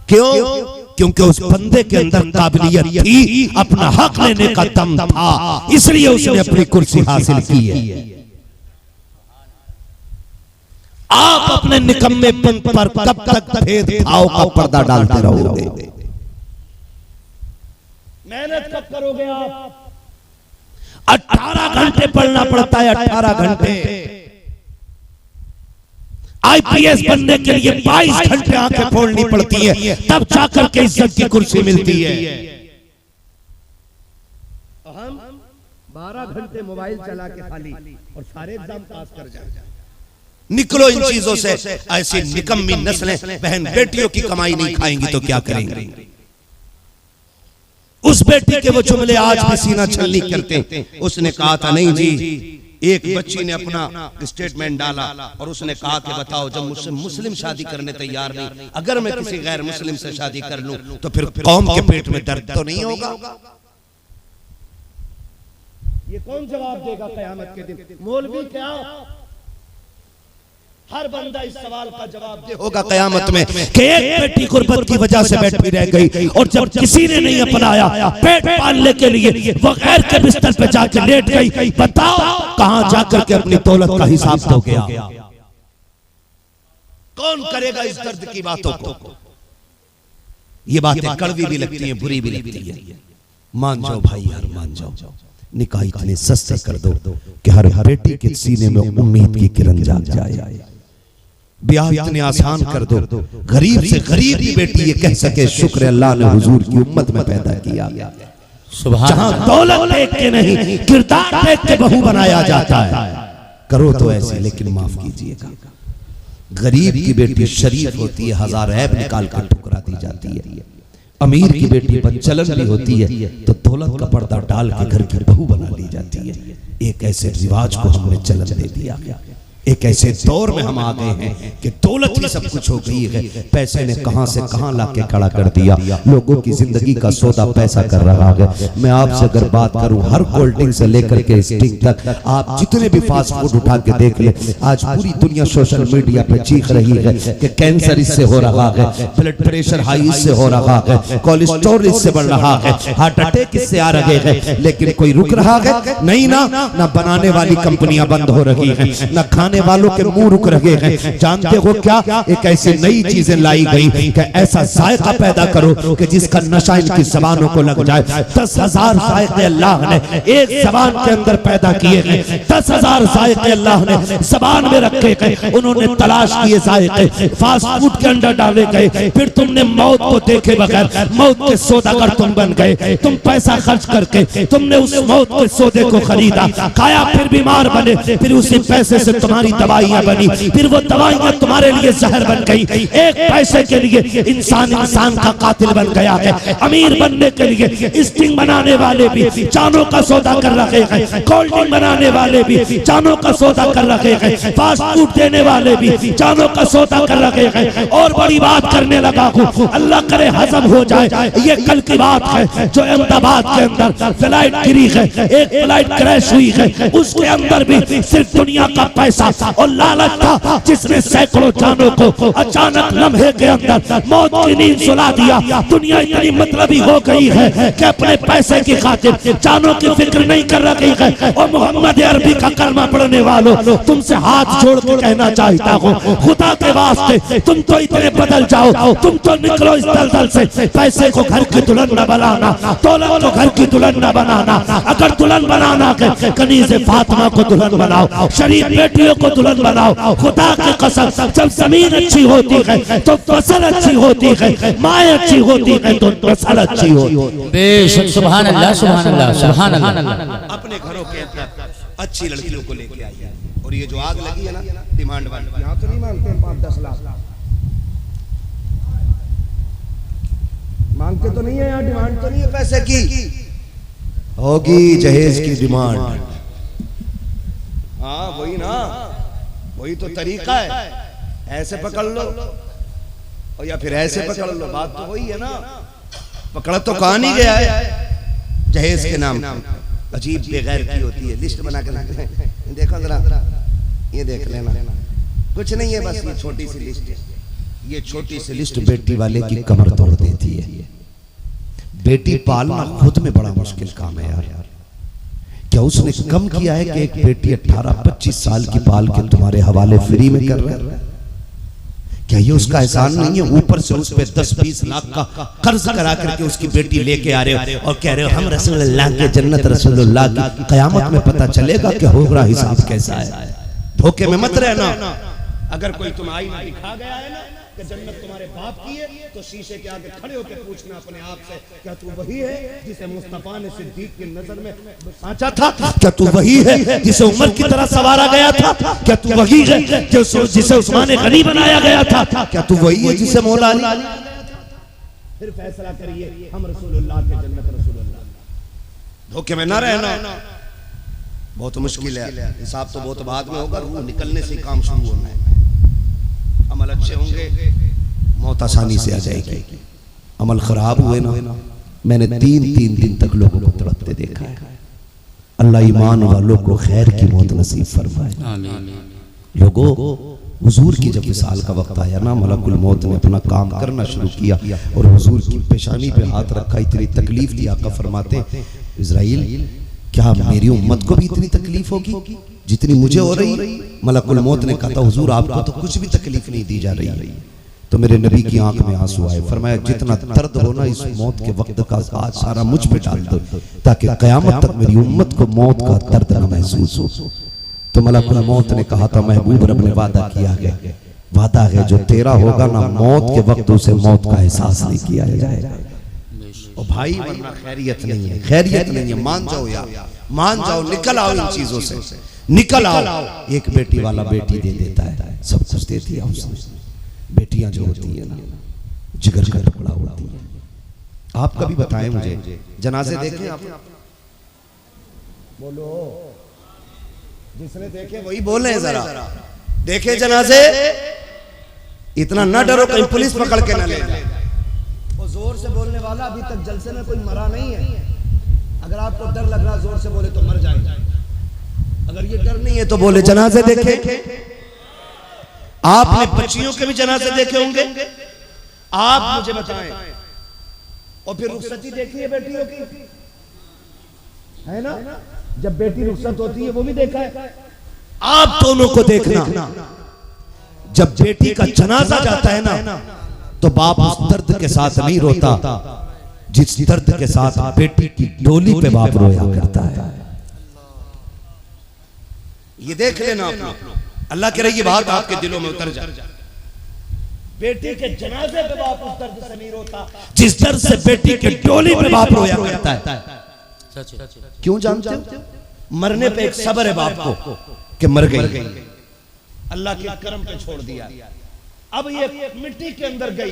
क्यों? क्योंकि उस बंदे के अंदर काबिलियत थी, अपना हक लेने का दम था, इसलिए उसने अपनी कुर्सी हासिल की है। आप अपने निकम्मेपन पर कब तक भेदभाव का पर्दा डालते रहोगे? मेहनत कब करोगे आप? 18 घंटे पढ़ना पड़ता है, 18 घंटे। IPS बनने के लिए 22 घंटे आंखें फोड़नी पड़ती है, तब जाकर के इज्जत की कुर्सी मिलती है। हम 12 घंटे मोबाइल चला के खाली और सारे एग्जाम पास कर जाए। निकलो इन चीजों से। ऐसी निकम्मी नस्लें बहन बेटियों की कमाई नहीं खाएंगी तो क्या करेंगे? उस बेटी के वो जुमले आज भी सीना छलनी करते। उसने कहा था, नहीं जी, एक बच्ची ने अपना स्टेटमेंट डाला और उसने कहा कि बताओ, जब मुझसे मुस्लिम शादी करने तैयार नहीं, अगर मैं किसी गैर मुस्लिम से शादी कर लूं तो फिर कौम के पेट में दर्द तो नहीं होगा? ये कौन जवाब देगा कयामत के दिन? मौलवी क्या? हर बंदा इस सवाल का जवाब दे होगा क़यामत में कि एक बेटी गुर्बत की वजह से बैठी रह गई और जब किसी ने नहीं अपनाया पेट पालने के लिए वो गैर के बिस्तर पे जाकर लेट गई। बताओ कहां जाकर के अपनी दौलत का हिसाब दो गया? कौन करेगा इस दर्द की बातों को? ये बातें कड़वी भी लगती हैं, बुरी भी लगती है। मान जाओ भाई यार, मान जाओ। निकाह इतने सस्ते कर दो कि हर बेटी के सीने में उम्मीद की किरण जाग जाए। ब्याह इतने आसान कर दो, गरीब से गरीब की बेटी ये कह सके शुक्र अल्लाह ने हुजूर की उम्मत में पैदा किया। जहां दौलत देख के नहीं किरदार देख के बहू बनाया जाता है। करो तो ऐसे, लेकिन माफ कीजिएगा, गरीब की बेटी शरीफ होती है, हजार ऐब निकाल कर ठुकरा दी जाती है। अमीर की बेटी बदचलन भी होती है तो दौलत का पर्दा डाल के घर की बहू बना ली जाती है। एक ऐसे रिवाज को हमने चलन दे दिया। एक ऐसे दौर में हम आ गए हैं कि दौलत ही सब कुछ हो गई है। पैसे ने कहां से कहां लाके खड़ा कर दिया। लोगों की जिंदगी का सौदा पैसा कर रहा है। मैं आपसे अगर बात करूं, हर कोल्ड ड्रिंक से लेकर के स्टिंग तक आप जितने भी फास्ट फूड उठा के देख ले, आज पूरी दुनिया सोशल मीडिया पे चीख रही है कि कैंसर इससे हो रहा है, ब्लड प्रेशर हाई इससे हो रहा है, कोलेस्ट्रॉल इससे बढ़ रहा है, हार्ट अटैक इससे आ रहे हैं। लेकिन कोई रुक रहा है नहीं ना बनाने वाली कंपनियां बंद हो रही है, न खाने वालों के मुंह रुक रहे हैं। जानते हो क्या? एक ऐसी नई चीजें लाई गई कि ऐसा जायका पैदा करो कि जिसका नशा इनकी जबानों को लग जाए। 10,000 जायके अल्लाह ने एक जबान के अंदर पैदा किए हैं। 10,000 जायके अल्लाह ने जबान में रखे गए। उन्होंने तलाश किए जायके फास्ट फूड के अंदर डाले गए। फिर तुमने मौत को देखे बगैर मौत के सौदागर तुम बन गए। तुम पैसा खर्च करके तुमने उस मौत के सौदे को खरीदा, खाया, फिर बीमार बने, फिर उसी पैसे से तुम्हारी दवाइयां बनी, फिर वो दवाइयां तुम्हारे लिए जहर बन गई। एक पैसे के लिए इंसान का कातिल बन गया है। अमीर बनने के लिए स्टिंग बनाने वाले भी जानों का सौदा कर रहे हैं, कोल्ड ड्रिंक बनाने वाले भी जानों का सौदा कर रहे हैं, फास्ट फूड देने वाले भी जानों का सौदा कर रहे हैं। और बड़ी बात करने लगा हूं, अल्लाह करे हजम हो जाए। ये कल की बात है जो अहमदाबाद के अंदर फ्लाइट गिरी है, एक फ्लाइट क्रैश हुई है, उसके अंदर भी सिर्फ दुनिया का पैसा और लालच था जिसने सैकड़ों जानों को अचानक लम्हे के अंदर मौत की नींद सुला दिया। दुनिया इतनी मतलबी हो गई है कि अपने पैसे की खातिर जानों की फिक्र नहीं कर रही है। और मोहम्मद अरबी का कलमा पढ़ने वालों, तुमसे हाथ जोड़ के कहना चाहता हूँ, खुदा के वास्ते तुम तो इतने बदल जाओ, तुम तो निकलो इस दलदल से। पैसे को घर की दुल्हन न बनाना, दौलत को घर की दुल्हन न बनाना। अगर दुल्हन बनाना है, कनीज़े फातिमा को दुल्हन बनाओ, शरीफ बेटियों को दुल्हन बनाओ। खुदा की कसम, जब जमीन अच्छी होती है तो फसल अच्छी होती है, माँ अच्छी होती है तो फसल अच्छी होती है। बेशक, सुभान अल्लाह, सुभान अल्लाह, सुभान अल्लाह। अपने घरों के अंदर अच्छी लड़कियों को लेके आइए। और ये जो आग लगी है ना डिमांड वाली, यहाँ तो नहीं मांगते 5-10 लाख, मांगते तो नहीं है यहाँ, डिमांड तो नहीं है पैसे की, होगी जहेज की डिमांड। हाँ वही ना, वही तो तरीका है। ऐसे पकड़ लो और या फिर ऐसे पकड़ लो, बात तो वही है ना। पकड़ा तो कहाँ नहीं गया है जहेज के नाम। अजीब बेगैरती होती है। लिस्ट बना के देखो जरा, ये देख लेना, कुछ नहीं है, बस ये छोटी सी लिस्ट है। ये छोटी सी लिस्ट बेटी वाले की कमर तोड़ देती है। बेटी पालना खुद में बड़ा मुश्किल काम है यार। क्या उसने कम किया है कि एक बेटी 18-25 साल की पाल के तुम्हारे हवाले फ्री में कर रहा है? क्या ये उसका एहसान नहीं है? ऊपर से उस पे 10-20 लाख का कर्ज करा करके उसकी बेटी लेके आ रहे हो और कह रहे हो हम रसूलुल्लाह के जन्नत रसूलुल्लाह की। कयामत में पता चलेगा कि होगा हिसाब कैसा है। धोखे में मत रहना। अगर कोई तुम आईना दिखा गया है ना कि जन्नत तुम्हारे बाप की है, तो शीशे के आगे खड़े होकर पूछना अपने आप से, क्या तू वही है जिसे मुस्तफा ने सिद्दीक की नजर में सांचा था? क्या तू वही है जिसे उमर की तरह सवारा गया था? क्या तू वही है जिसे उस्मान गनी बनाया गया था? क्या तू वही है जिसे मौला अली? फिर फैसला करिए, हम रसूलुल्लाह के जन्नत रसूलुल्लाह। धोखे में ना रहना, बहुत मुश्किल है। हिसाब तो बहुत बाद में होगा, रूह निकलने से काम शुरू होना है। अमल अच्छे होंगे, मौत आसानी से आ जाएगी। अमल खराब हुए ना, मैंने 3-3 दिन तक लोगों को तड़पते देखा है। अल्लाह ईमान वालों को खैर की मौत नसीब फरमाए। लोगों, हुजूर की जब विसाल का वक्त आया ना, मलकुल मौत ने अपना काम करना शुरू किया और हुजूर की पेशानी पे हाथ रखा। इतनी तकलीफ दी, आका फरमाते इज़राइल क्या मेरी उम्मत को भी इतनी तकलीफ होगी जितनी मुझे हो रही? मलकुल मौत ने कहा हुजूर आपको तो कुछ भी तकलीफ नहीं दी जा रही। तो मेरे नबी की आंख में आंसू आए, फरमाया जितना दर्द हो ना इस मौत के वक्त का आज सारा मुझ पे डाल दो ताकि कयामत तक मेरी उम्मत को मौत का दर्द न महसूस हो। तो मलकुल मौत ने कहा था महबूब रब ने वादा किया है, वादा है जो तेरा होगा ना मौत के वक्त उसे मौत का एहसास नहीं किया जाएगा। और भाई वरना खैरियत नहीं है, खैरियत नहीं है। मान जाओ यार, मान जाओ, निकल आओ इन चीजों से, निकल आओ। एक बेटी वाला बेटी दे देता है, सब कुछ दे दिया उसने। बेटियां जो होती है ना, जिगर का टुकड़ा होती है। आप कभी बताएं मुझे, जनाजे देखे आप? बोलो, जिसने देखे वही बोले जरा। देखे जनाजे? इतना न डरो कहीं पुलिस पकड़ के न ले जाए। वो जोर से बोलने वाला अभी तक जलसे में कोई मरा नहीं है। अगर आपको डर लग रहा जोर से बोले तो मर जाए। अगर ये डर नहीं है तो बोले जनाजे देखे? आपने बच्चियों के भी जनाजे देखे होंगे, आप मुझे बताएं। और फिर रुखसती देखी है बेटियों की, है ना? जब बेटी रुखसत होती है वो भी देखा है। आप दोनों को देखना, जब बेटी का जनाजा जाता है ना तो बाप उस दर्द के साथ नहीं रोता जिस दर्द के साथ बेटी की डोली पे बाप रोया करता है। ये देख लेना आप, अल्लाह के रही बात आपके दिलों में उतर जाए। बेटी के जनाजे पे बाप उस दर्द से नहीं रोता जिस दर्द से बेटी के डोली पे बाप रोया करता है। क्यों जानते हो? मरने पे एक सब्र है बाप को कि मर गई, अल्लाह के करम पे छोड़ दिया। अब ये मिट्टी के अंदर गई,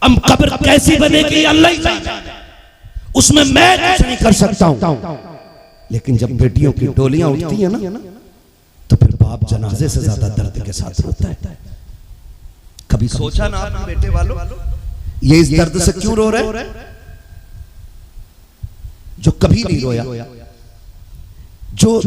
अब कब्र कैसी बनेगी अल्लाह ही जाने, उसमें मैं कुछ नहीं कर सकता हूं। लेकिन जब बेटियों की डोलियां उठती है ना तो फिर बाप जनाजे से ज्यादा दर्द के साथ रोता है। कभी सोचा ना आपने बेटे वालों, ये इस दर्द से क्यों रो रहे हैं जो कभी नहीं रोया? जो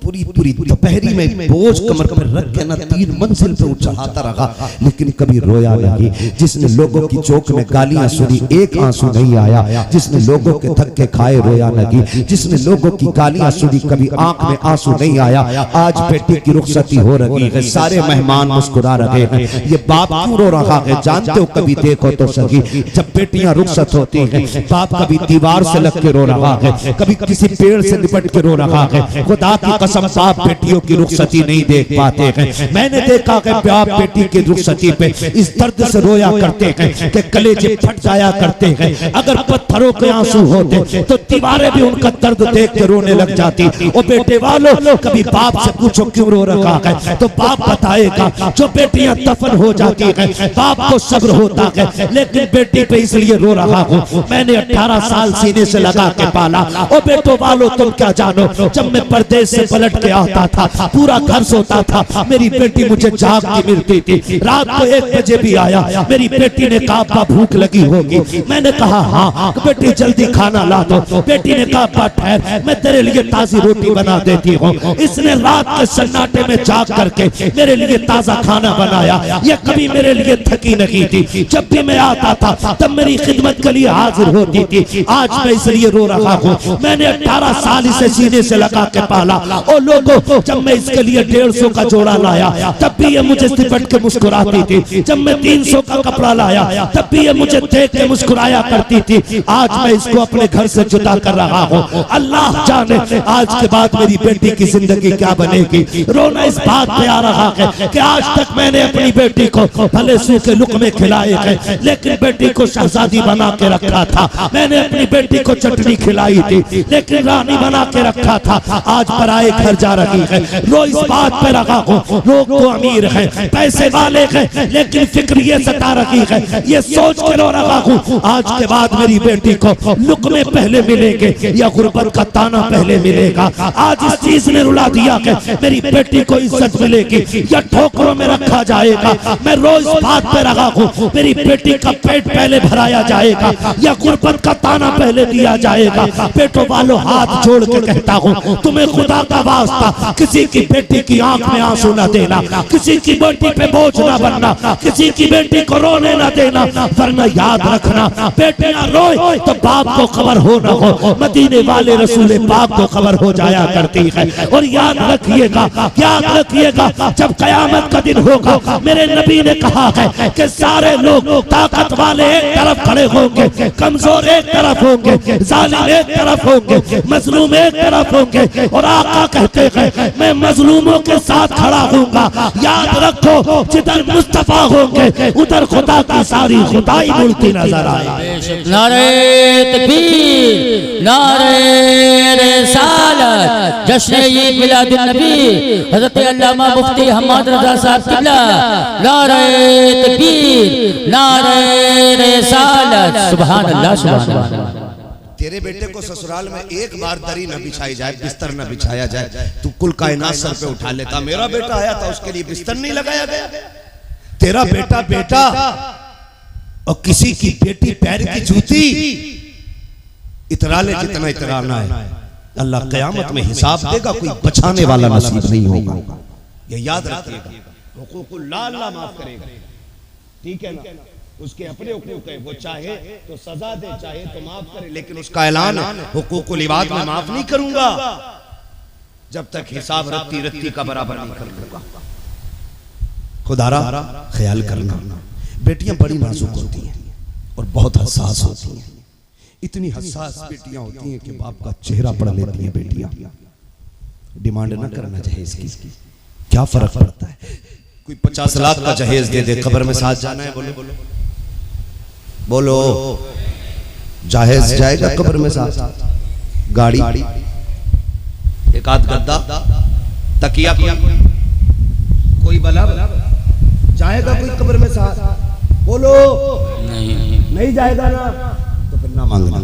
पूरी दोपहरी में बोझ कमर पर रख के ना 3 मंजिल पे चढ़ाता रहा लेकिन कभी रोया नहीं। जिसने लोगों की चौक में गालियां सुनी एक आंसू नहीं आया, जिसने लोगों के धक्के खाए रोया नहीं, जिसने लोगों की गालियां सुनी कभी आंख में आंसू नहीं आया। आज बेटी की रुखसती हो रही है, सारे मेहमान मुस्कुरा रहे हैं, ये बाप क्यों रो रहा है जानते हो? कभी देखो तो सही, जब बेटियां रुखसत होती हैं बाप कभी दीवार से लग के रो रहा है, कभी किसी पेड़ से लिपट के रो रहा है। खुदा की कसम बाप बेटियों की रुखसती नहीं देख पाते हैं। मैंने देखा कि बाप बेटी की रुखसती पे इस दर्द से रोया करते हैं कि कलेजे फट जाया करते हैं। अगर पत्थरों के आंसू होते तो दीवारें भी उनका दर्द देख के रोने लग जाती। और बेटे वालों कभी बाप से पूछो क्यों रो रखा है तो बाप बताएगा जो बेटियां दफन हो जाती हैं बाप को सब्र होता है, लेकिन बेटी पे इसलिए रो रहा हूँ मैंने 18 साल सीने से लगा के पाला। और बेटो वालों तुम क्या जानो, जब मैं परदेश से पलट के आता था पूरा घर सोता था, मेरी बेटी मुझे जाग के मिलती थी। रात को 1 बजे भी आया, मेरी बेटी ने कहा भूख लगी होगी, मैंने कहा हाँ बेटी जल्दी खाना ला दो। बेटी ने कहा ठहर मैं तेरे लिए ताजी रोटी बना देती हूँ। इसने रात के सन्नाटे में जाग करके मेरे लिए ताजा खाना बनाया। ये कभी मेरे लिए थकी नहीं थी, जब भी मैं आता था तब मेरी खिदमत के लिए हाजिर होती थी। आज मैं इसलिए रो रहा हूँ, मैंने 18 साल इसे सीने से लगा के पाला। और लोगों जब मैं इसके लिए 150 का जोड़ा लाया तब भी ये मुझे सिपट के मुस्कुराती थी, जब मैं 300 का कपड़ा लाया तब भी ये मुझे देख के मुस्कुराया करती थी। आज मैं इसको अपने घर से जुदा कर रहा हूँ, अल्लाह जाने आज के बाद मेरी बेटी की जिंदगी क्या बनेगी। रोना इस बात पे आ रहा है कि आज तक मैंने अपनी बेटी को भले सूखे लुक़मे खिलाए हैं लेकिन बेटी को शहजादी बना के रखा था। मैंने अपनी बेटी को चटनी खिलाई थी लेकिन रानी बना के रखा था। आज पराए घर जा रही है, रो इस बात पे रखा हूँ लोग तो अमीर हैं पैसे वाले हैं लेकिन फिक्र ये सता रही है, ये सोच के रो रहा हूँ आज के बाद मेरी बेटी को लुक़मे पहले मिलेंगे या गुर्बत का ताना पहले मिलेगा। आज इस चीज ने रुला दिया कि मेरी बेटी को इज्जत मिलेगी या ठोकरों में रखा जाएगा। मैं रोज बात पे रहा हूँ मेरी बेटी का पेट पहले भराया जाएगा या गुर्बत का ताना पहले दिया जाएगा। बेटों वालों हाथ जोड़ के कहता हूँ तुम्हें खुदा का वास्ता किसी की बेटी की आंख में आंसू न देना, किसी की बेटी पे बोझ न बनना, किसी की बेटी को रोने न देना, वरना याद रखना बेटियां रोए तो बाप को खबर हो न हो, मदीने वाले रसूल पाक को खबर हो जाया करती है। और याद रखिएगा जब कयामत का दिन होगा, मेरे नबी ने कहा है कि सारे लोग ताकत वाले एक तरफ खड़े होंगे, कमजोर एक तरफ होंगे, जालिम एक तरफ होंगे, मजलूम एक तरफ होंगे। और आका कहते हैं मैं मजलूमों के साथ खड़ा हूँगा। याद रखो जिधर मुस्तफा होंगे उधर खुदा की सारी खुदाई मुड़ती नजर आए। नारे तकबीर, नारे रिसालत, जश्न ईद मिलादुन नबी, हज़रत अल्लामा मुफ्ती हम्मद रज़ा साहब किबला, नारे तकबीर, नारे रिसालत। सुभान अल्लाह, सुभान अल्लाह। तेरे बेटे को ससुराल में एक बार दरी न बिछाई जाए, बिस्तर न बिछाया जाए, तू कुल कायनात सर पे उठा लेता। मेरा बेटा आया था, उसके लिए बिस्तर नहीं लगाया गया। तेरा बेटा बेटा और किसी की बेटी पैर की जूती इतरा ले जितना इतराना है। अल्लाह क़यामत में हिसाब देगा, कोई बचाने वाला नसीब नहीं होगा। ये याद रखिएगा। हुकूकुल्लाह अल्लाह माफ करेगा, ठीक है ना। उसके अपने हुकूक है, वो चाहे तो सजा दे, चाहे तो माफ करे, लेकिन उसका ऐलान हुकूकुल इबाद में माफ नहीं करूंगा जब तक हिसाब रत्ती रत्ती का बराबर नहीं कर लूंगा। खुदारा ख्याल करना, बेटियां बड़ी नाजुक होती हैं और बहुत हसास होती हैं। इतनी हसास बेटियां होती हैं कि बाप का चेहरा पढ़ लेती हैं। बेटियां डिमांड ना करना चाहिए इसकी, क्या फर्क पड़ता है। कोई 50 लाख का जहेज दे दे, कब्र में साथ जाना है, बोलो बोलो, जहेज जाएगा कब्र में साथ, गाड़ी, एक आध गद्दा, तकिया, कोई बला जाएगा कोई कब्र में साथ, बोलो नहीं जाएगा ना, तो फिर ना मांगना।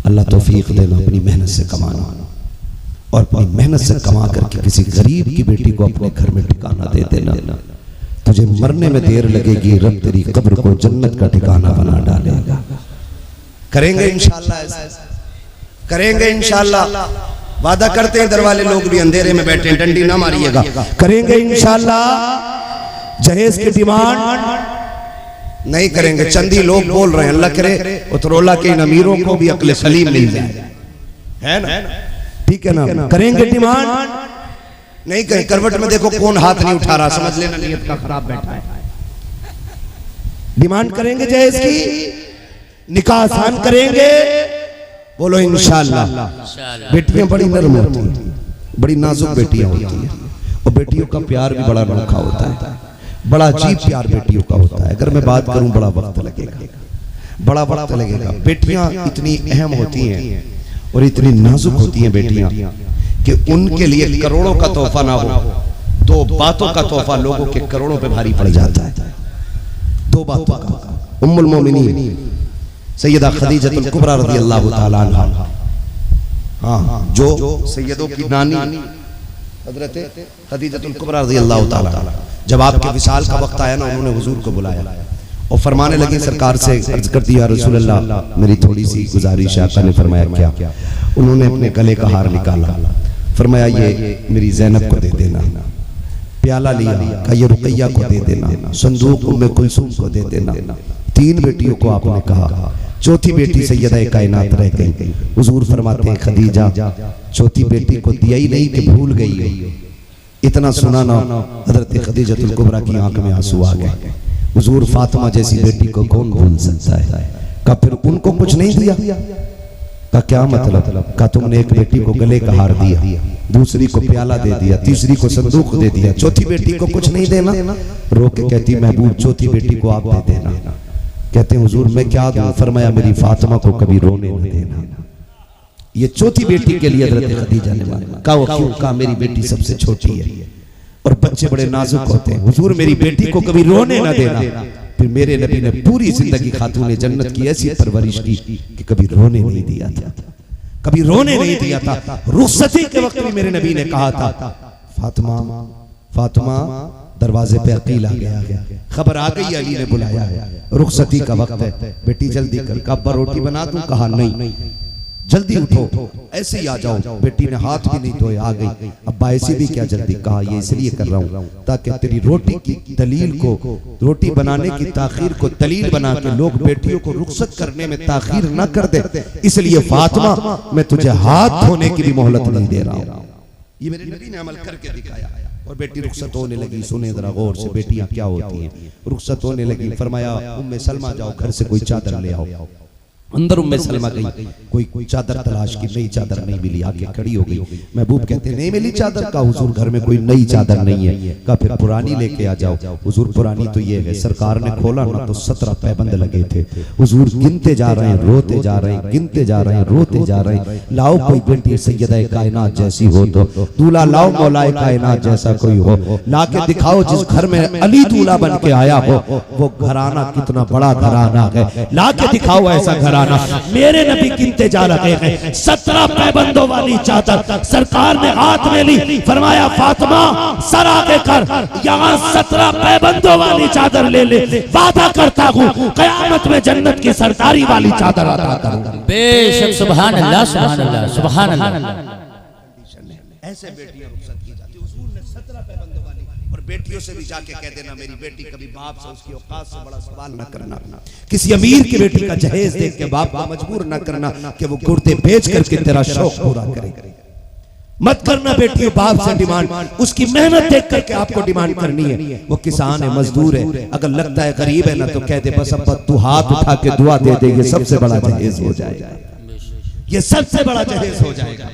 अल्लाह तौफीक देना, अपनी मेहनत से कमाना और अपनी मेहनत से कमा करके किसी गरीब की बेटी को अपने घर में ठिकाना दे देना। तुझे मरने में देर लगेगी, रब तेरी कब्र को जन्नत का ठिकाना बना डालेगा। करेंगे इंशाअल्लाह, करेंगे इंशाअल्लाह, वादा करते हैं। दरवाजे लोग भी अंधेरे में बैठे, डंडी ना मारिएगा। करेंगे इंशाअल्लाह। जहेज की डिमांड नहीं करेंगे, चंदी लोग बोल रहे हैं। अल्लाह करे उतरोला के इन अमीरों को भी अक्ल सलीम मिल जाए, है ना, ठीक है ना। करेंगे डिमांड, नहीं करें। करवट में देखो कौन हाथ नहीं उठा रहा, समझ लेना नियत का खराब बैठा है। डिमांड करेंगे जहेज की, निकाह आसान करेंगे, बोलो इंशाअल्लाह। बेटियां बड़ी नरम होती हैं, बड़ी नाजुक बेटियां होती हैं और बेटियों का प्यार भी बड़ा अनोखा होता है, बड़ा अजीब प्यार बेटियों का होता है। अगर मैं बात करूं बड़ा वक्त लगेगा, बड़ा वक्त लगेगा। बेटियां इतनी अहम होती हैं और इतनी नाजुक होती हैं बेटियां कि उनके लिए करोड़ों का तोहफा ना हो, दो बातों का तोहफा लोगों के करोड़ों पे भारी पड़ जाता है। दो बातों का। उम्मुल मोमिनीन सैयदा खदीजतुल कुबरा रज़ियल्लाहु ताला अन्हा, हाँ, जो सैयदों की नानी हजरत खदीजतुल कुबरा रज़ियल्लाहु ताला, जब आपके विसाल का वक्त आया ना, उन्होंने हुजूर को बुलाया और फरमाने लगी, सरकार से अर्ज कर दिया, रसूल अल्लाह मेरी थोड़ी सी गुजारिश है। आका ने फरमाया क्या? उन्होंने अपने गले का हार निकाला, फरमाया ये मेरी ज़ैनब को दे देना। प्याला लिया, कहा ये रुकैया को दे देना। संदूक उम्मे कुलसूम को दे देना। 3 बेटियों को आपने कहा, चौथी बेटी सैयदा कायनात रह गई। हुजूर फरमाते हैं खदीजा चौथी बेटी को दिया ही नहीं कि भूल गई। इतना सुना ना, हजरत खदीजतुल कुबरा की आंख में आंसू आ गए। हुजूर फातिमा जैसी बेटी को कौन भूल सकता है? का फिर उनको कुछ नहीं दिया? का क्या मतलब? का तुमने एक बेटी को गले का हार दिया, दूसरी को प्याला दे दिया, तीसरी को संदूक दे दिया, चौथी बेटी को कुछ नहीं देना? रो के कहती महबूब चौथी बेटी को आप दे देना। कहते हैं हुजूर मैं क्या दूं? फरमाया मेरी फातिमा को कभी रोने न देना। ये चौथी बेटी के लिए हजरत खदीजा ने मांगा। कहा क्यों? कहा मेरी बेटी सबसे छोटी है और बच्चे बड़े नाजुक होते हैं, हुजूर मेरी बेटी को कभी रोने न देना। फिर मेरे नबी ने पूरी जिंदगी खातून जन्नत की ऐसी परवरिश की कि कभी रोने नहीं दिया था, कभी रोने नहीं दिया था। रुखसती के वक्त भी मेरे नबी ने कहा था फातिमा फातिमा, दरवाजे पे अकील आ गया, खबर आ गई, अली ने बुलाया है, रुखसती का वक्त है, बेटी जल्दी कर। कब्बा रोटी बना दूं? कहा नहीं, जल्दी उठो, ऐसे ही आ जाओ। बेटी ने हाथ भी नहीं धोए आ गई। अब्बा ऐसे भी क्या जल्दी? कहा ये इसलिए कर रहा हूँ ताकि तेरी रोटी की दलील को, रोटी बनाने की ताखीर को दलील बना के लोग बेटियों को रुखसत करने में ताखीर न कर दे, इसलिए फातिमा मैं तुझे हाथ धोने की भी मोहलत नहीं दे रहा हूँ। ये मेरे नबी ने अमल करके दिखाया। और बेटी रुखसत होने लगी। सुने जरा गौर से, बेटियां क्या होती हैं। रुखसत होने लगी, फरमाया उम्मे सलमा जाओ घर से कोई चादर ले आओ। अंदर उम्मे सलमा गई, कोई चादर तलाश की, नई चादर नहीं मिली, आके खड़ी हो गई। महबूब कहते नहीं मिली चादर? का हुजूर घर में कोई नई चादर नहीं है। का फिर पुरानी लेके आ जाओ। हुजूर पुरानी तो ये है। सरकार ने खोला ना तो 17 पैबंद लगे थे। हुजूर गिनते जा रहे हैं, रोते जा रहे हैं, गिनते जा रहे हैं, रोते जा रहे हैं। लाओ कोई बेटी सैयदा कायनात जैसी हो तो दूल्हा लाओ, मौलाए कायनात जैसा कोई हो, ला के दिखाओ। जिस घर में अली दूल्हा बन के आया हो वो घराना कितना बड़ा घराना है, ला के दिखाओ ऐसा घराना। मेरे नबी गिनते जा रहे हैं 17 पैबंदों वाली चादर सरकार ने हाथ में ली। फरमाया फातिमा सर आगे कर, यहाँ 17 पैबंदों वाली चादर ले ले। वादा करता हूँ कयामत में जन्नत की सरकारी वाली चादर अता करूंगा। बेशक सुभान अल्लाह, सुभान अल्लाह, सुभान अल्लाह। ऐसे बेटियां रुखसत की जाती। हुजूर ने 17 पैबंदों वाली। और बेटियों से भी जाके कह देना मेरी बेटी कभी बाप से उसकी औकात से बड़ा सवाल न करना। किसी अमीर की बेटी का जहेज देख के बाप को मजबूर न करना कि वो गुर्दे बेच करके तेरा शौक पूरा करे। मत करना बेटियों बाप से डिमांड। उसकी मेहनत देख करके आपको डिमांड करनी है। वो किसान है, मजदूर है, अगर लगता है गरीब है ना तो कह दे बस अब्बा तू हाथ उठा के दुआ दे दे, ये सबसे बड़ा जहेज हो जाएगा। ये सबसे बड़ा जहेज हो जाएगा।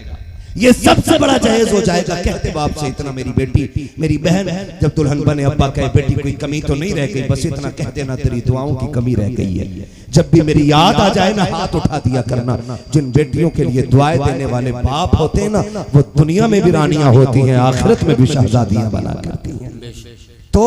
ये सबसे बड़ा जहेज हो जाएगा। कहते बाप से इतना मेरी बेटी, मेरी बहन जब दुल्हन बने अब्बा कहे बेटी कोई कमी तो नहीं रह गई, बस इतना कह देना तेरी दुआओं की कमी रह गई है। जब भी मेरी याद आ जाए ना हाथ उठा दिया करना। जिन बेटियों के लिए दुआएं देने वाले बाप होते हैं ना वो दुनिया में भी रानियां होती हैं, आखिरत में भी शहजादियां बना करती हैं। तो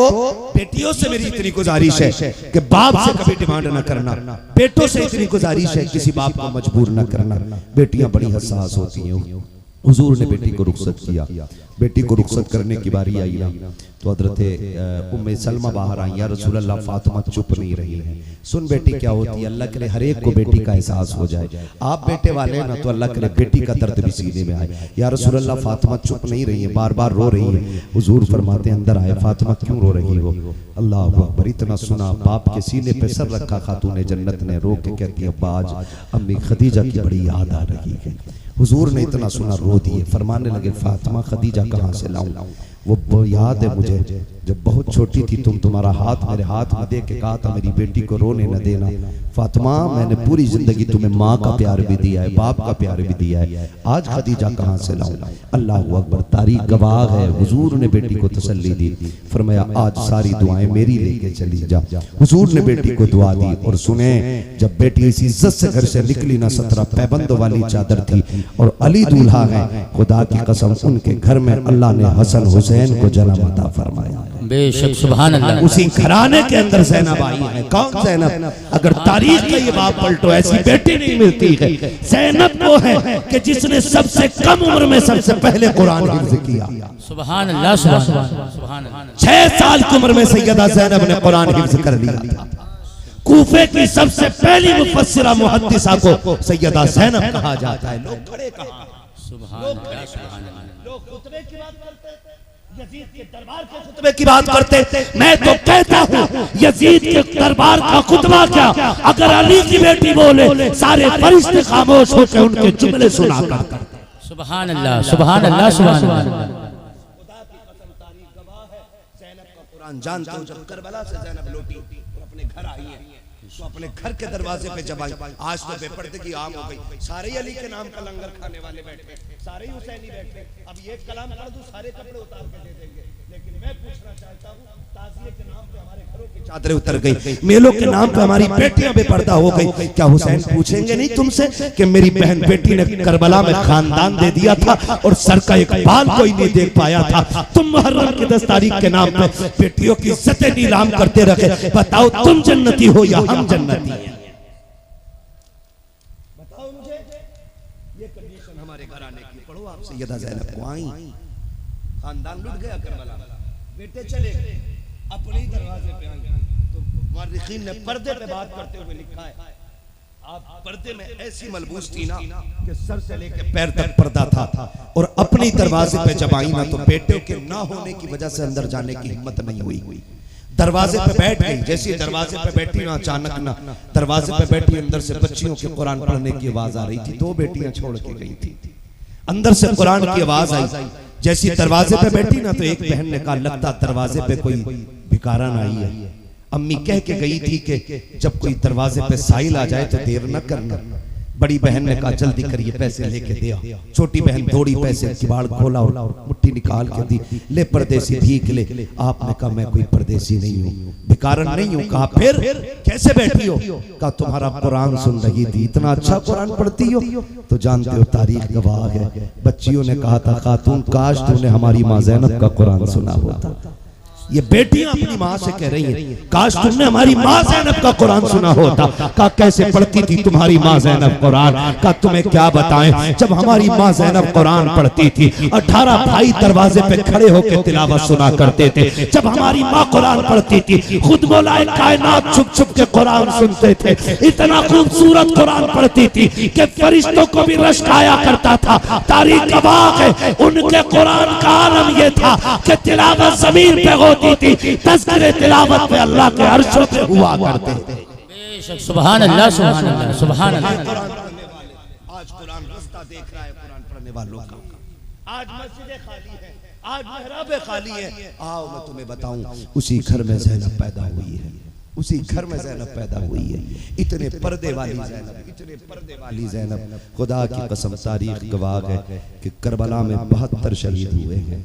बेटियों से मेरी इतनी गुजारिश है कि बाप से कभी डिमांड न करना। बेटों से इतनी गुजारिश है किसी बाप को मजबूर न करना। बेटियां बड़ी हसास होती हैं। हुजूर ने बेटी को रुखसत किया। बेटी को रुखसत करने की बारी आई ना तो हजरत उम्मे सलमा बाहर आई, या रसूल अल्लाह फातिमा चुप नहीं रही है। सुन बेटी क्या होती है, अल्लाह करे हर एक को बेटी का एहसास हो जाए। आप बेटे वाले ना तो अल्लाह करे बेटी का दर्द भी सीने में आए। या रसूल अल्लाह फातिमा चुप नहीं रही है, बार बार रो रही है। हुजूर फरमाते अंदर आए, फातिमा क्यों रो रही हो? अल्लाह अकबर। इतना सुना, बाप के सीने पे सर रखा खातून जन्नत ने, रो के कहती अब्बा आज अम्मी खदीजा की बड़ी याद आ रही है। हुजूर ने इतना सुना रो दिए। फरमाने लगे फातिमा खदीजा कहाँ से लाऊं? वो याद है मुझे जब बहुत छोटी थी तुम्हारा हाथ मेरे हाथ में दे के कहा था मेरी बेटी को रोने न देना। फातिमा मैंने पूरी जिंदगी तुम्हें माँ का प्यार भी दिया है, बाप का प्यार भी दिया है, आज खदीजा कहाँ से लाऊं? अल्लाह अकबर। तारीख गवाह है, हुजूर ने बेटी को तसल्ली दी। फरमाया आज सारी दुआएं मेरी लेके चली जा। हुजूर ने बेटी को दुआ दी। और सुने जब बेटी इस इज्जत से घर से निकली ना 17 पैबंद वाली चादर थी और अली दूल्हा है, खुदा की कसम उनके घर में अल्लाह ने हसन हुसैन को जन्म अता फरमाया। बेशक सुभान अल्लाह। उसी घराने के अंदर ज़ैनब आई है। कौन ज़ैनब? अगर तारीख का ये बाप पलटो ऐसी बेटी नहीं मिलती है। ज़ैनब वो है कि जिसने सबसे कम उम्र में सबसे पहले कुरान हिफ्ज़ किया। सुभान अल्लाह, सुभान अल्लाह। 6 साल की उम्र में सैयदा ज़ैनब ने कुरान हिफ्ज़ कर लिया था। कूफे की सबसे पहली मुफस्सिरा मुहद्दिसा को सैयदा ज़ैनब कहा जाता है। लोग खड़े कहा सुभान अल्लाह, सुभान अल्लाह। लोग खुतबे की बात करते हैं, यजीद के दरबार के खुतबे की बात करते। मैं तो कहता हूँ यजीद के दरबार का खुतबा क्या, अगर अली की बेटी बोले सारे फरिश्ते खामोश होकर उनके जुमले सुना करते। सुभान अल्लाह, सुभान अल्लाह, सुभान अल्लाह। खुदा की कसम तारीख गवाह है। ज़ैनब का कुरान जानते हो जब करबला से ज़ैनब लौटी और अपने घर आई है तो अपने घर के दरवाजे पे जब आई, आज तो बेपर्दे की आम हो गई। सारे अली के नाम का लंगर खाने वाले बैठे, सारे हुसैनी बैठे। अब ये कलाम कर दूं सारे कपड़े उतार के दे देंगे। लेकिन मैं पूछना चाहता हूँ ताज़िए के नाम पे हमारे घरों की चादरें उतर गई, मेलों के नाम पे हमारी बेटियां बेपर्दा हो गई। क्या हुसैन पूछेंगे नहीं तुमसे कि मेरी बहन बेटी ने करबला में खानदान दे दिया था और सर का एक बाल कोई नहीं देख पाया था? तुम मुहर्रम की 10 तारीख के नाम पे बेटियों की इज्जतें नीलाम करते रखे। बताओ तुम जन्नती हो या हम जन्नती हैं? बताओ मुझे। ये कंडीशन हमारे घराने की। पढ़ो आप सैयदा ज़ैनब को आई, खानदान लुट गया करबला, बेटे चले गए, अपने ही दरवाजे पे आए। तो मुअर्रिखीन ने पर्दे पे बात करते हुए लिखा है आप पर्दे में ऐसी मलबूस थी ना कि सर से लेकर पैर तक पर्दा था, और अपने दरवाजे पे जब आई ना तो बेटे के ना होने की वजह से अंदर जाने की हिम्मत नहीं हुई। दरवाजे पे बैठ गई, जैसे दरवाजे पे बैठी ना अचानक ना दरवाजे पे बैठी, अंदर से बच्चियों के कुरान पढ़ने की आवाज आ रही थी। 2 बेटियां छोड़ के गई थी, अंदर से कुरान की आवाज आई। जैसी दरवाजे पे बैठी ना तो एक बहन ने कहा लगता दरवाजे पे कोई भिखारन आई है। अम्मी कह के गई थी कि जब कोई दरवाजे पे साइल आ जाए तो देर न करना। बड़ी बहन ने कहा जल्दी करिए पैसे लेके दे आओ। छोटी बहन दौड़ी, पैसे किबाड़ खोला और मुट्ठी निकाल के दी। ले परदेसी भीख ले। आपने कहा मैं कोई परदेसी नहीं हूँ, भिखारन नहीं हूँ। कहा फिर कैसे बैठी हो? कहा तुम्हारा कुरान सुन रही थी, इतना अच्छा कुरान पढ़ती हो। तो जानते हो तारीख गवाह है, बच्चियों ने कहा था खातून काश तूने हमारी माँ ज़ैनब का कुरान सुना होता। ये बेटियां अपनी माँ से कह रही हैं काश तुमने हमारी माँ ज़ैनब का कुरान सुना होता। का कैसे पढ़ती थी तुम्हारी माँ ज़ैनब कुरान? का तुम्हें क्या बताएं, जब हमारी माँ ज़ैनब कुरान पढ़ती थी 18 भाई दरवाजे पे खड़े होकर तिलावत सुना करते थे। जब हमारी माँ कुरान पढ़ती थी खुद मौलाए कायनात छुप छुप के कुरान सुनते थे। इतना खूबसूरत कुरान पढ़ती थी कि फरिश्तों को भी रश्क आया करता था। तारीख गवाह है उनके कुरान का आलम यह था कि तिलावत ज़मीन पे होती थी, तज़किरे तिलावत पे अल्लाह के अर्शों पे हुआ करते थे। बेशक सुभान अल्लाह, सुभान अल्लाह, सुभान अल्लाह। आज कुरान रास्ता देख रहा है कुरान पढ़ने वालों का। आज मस्जिदें खाली हैं, आज मेहराबें खाली हैं। आओ मैं तुम्हें बताऊं, उसी घर में ज़ैनब पैदा हुई है, उसी घर में ज़ैनब पैदा हुई है। इतने पर्दे वाली ज़ैनब, इतने पर्दे वाली ज़ैनब। खुदा की कसम तारीख गवाह है कि करबला में 72 शहीद हुए हैं,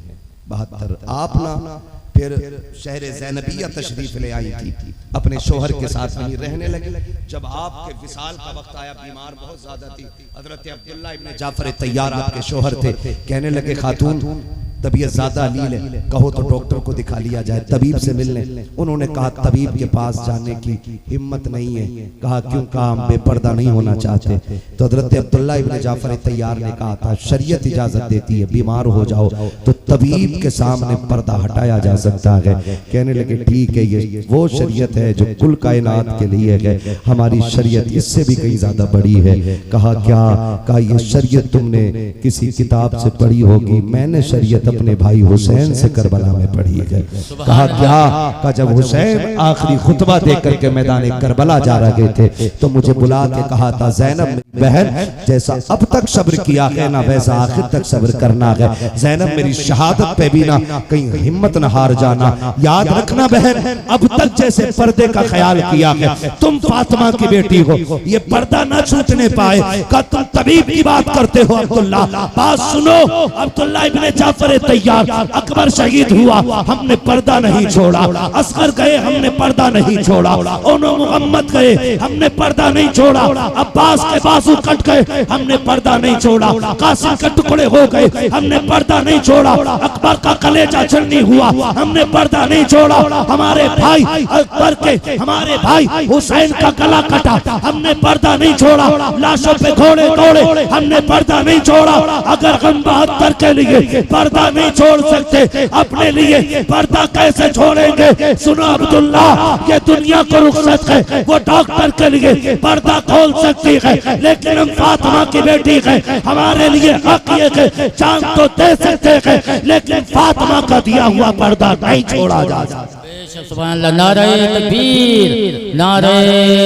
72। आप ना फिर शहर ज़ैनबिया तशरीफ ले आई थी, अपने शोहर के साथ वहीं रहने लगी। जब आपके विसाल का वक्त आया, बीमार बहुत ज्यादा थी, हजरत अब्दुल्ला इब्न जाफर तैयार आपके शोहर थे, कहने लगे खातून तबीयत ज्यादा अलील है, कहो तो डॉक्टर को दिखा लिया जाए, तबीब से मिलने। उन्होंने कहा तबीब के पास जाने की हिम्मत नहीं है। कहा क्यों? कहा हम बेपर्दा नहीं होना चाहते। तो हजरत अब्दुल्ला इब्न जाफर तैयार ने कहा था शरीयत इजाजत देती है बीमार हो जाओ तो तबीब के सामने पर्दा हटाया जा सकता है। कहने लगे ठीक है, ये वो शरीयत है जो कुल कायनात के लिए है, हमारी शरीयत इससे भी कहीं ज्यादा बड़ी है। कहा क्या? कहा ये शरीयत तुमने किसी किताब से पढ़ी होगी, मैंने शरीयत अपने भाई हुसैन से करबला में पढ़ी है। कहा क्या? कहा जब हुसैन आखिरी खुतबा देकर के मैदान करबला जा रहे थे तो मुझे बुला के कहा था ज़ैनब बहन जैसा अब तक सब्र किया है ना वैसा आखिर तक सब्र करना है। ज़ैनब मेरी शहादत पे भी ना कहीं हिम्मत न हार जाना। याद रखना बहन, अब तक जैसे पर्दे का ख्याल किया है, तुम फातिमा की बेटी हो, ये पर्दा न छूटने पाए। का तुम तबीब की बात करते हो अब्दुल्ला? बात सुनो, अब्दुल्ला इब्ने जाफर तैयार, अकबर शहीद हुआ, हमने पर्दा नहीं छोड़ा। असगर गए, हमने पर्दा नहीं छोड़ा। ओनो मोहम्मद गए, हमने पर्दा नहीं छोड़ा। अब्बास के बाजू कट गए, हमने पर्दा नहीं छोड़ा। कासिम के टुकड़े हो गए, हमने पर्दा नहीं छोड़ा। अकबर का कलेजा चलनी हुआ, हमने पर्दा नहीं छोड़ा। हमारे भाई अकबर के, हमारे भाई हुसैन का गला कटा, हमने पर्दा नहीं छोड़ा। लाशों पे घोड़े दौड़े, हमने पर्दा नहीं छोड़ा। अगर हम 72 के लिए पर्दा नहीं छोड़ सकते, अपने लिए पर्दा कैसे छोड़ेंगे? सुनो अब्दुल्ला, ये दुनिया को रुखसत है, वो डॉक्टर के लिए पर्दा खोल सकती है, लेकिन हम फातिमा की बेटी है, हमारे लिए हक ये है जान तो दे सकते हैं, लेकिन फातिमा का दिया हुआ पर्दा नहीं छोड़ा जा सकता। सुभान अल्लाह। नारे तकबीर, नारे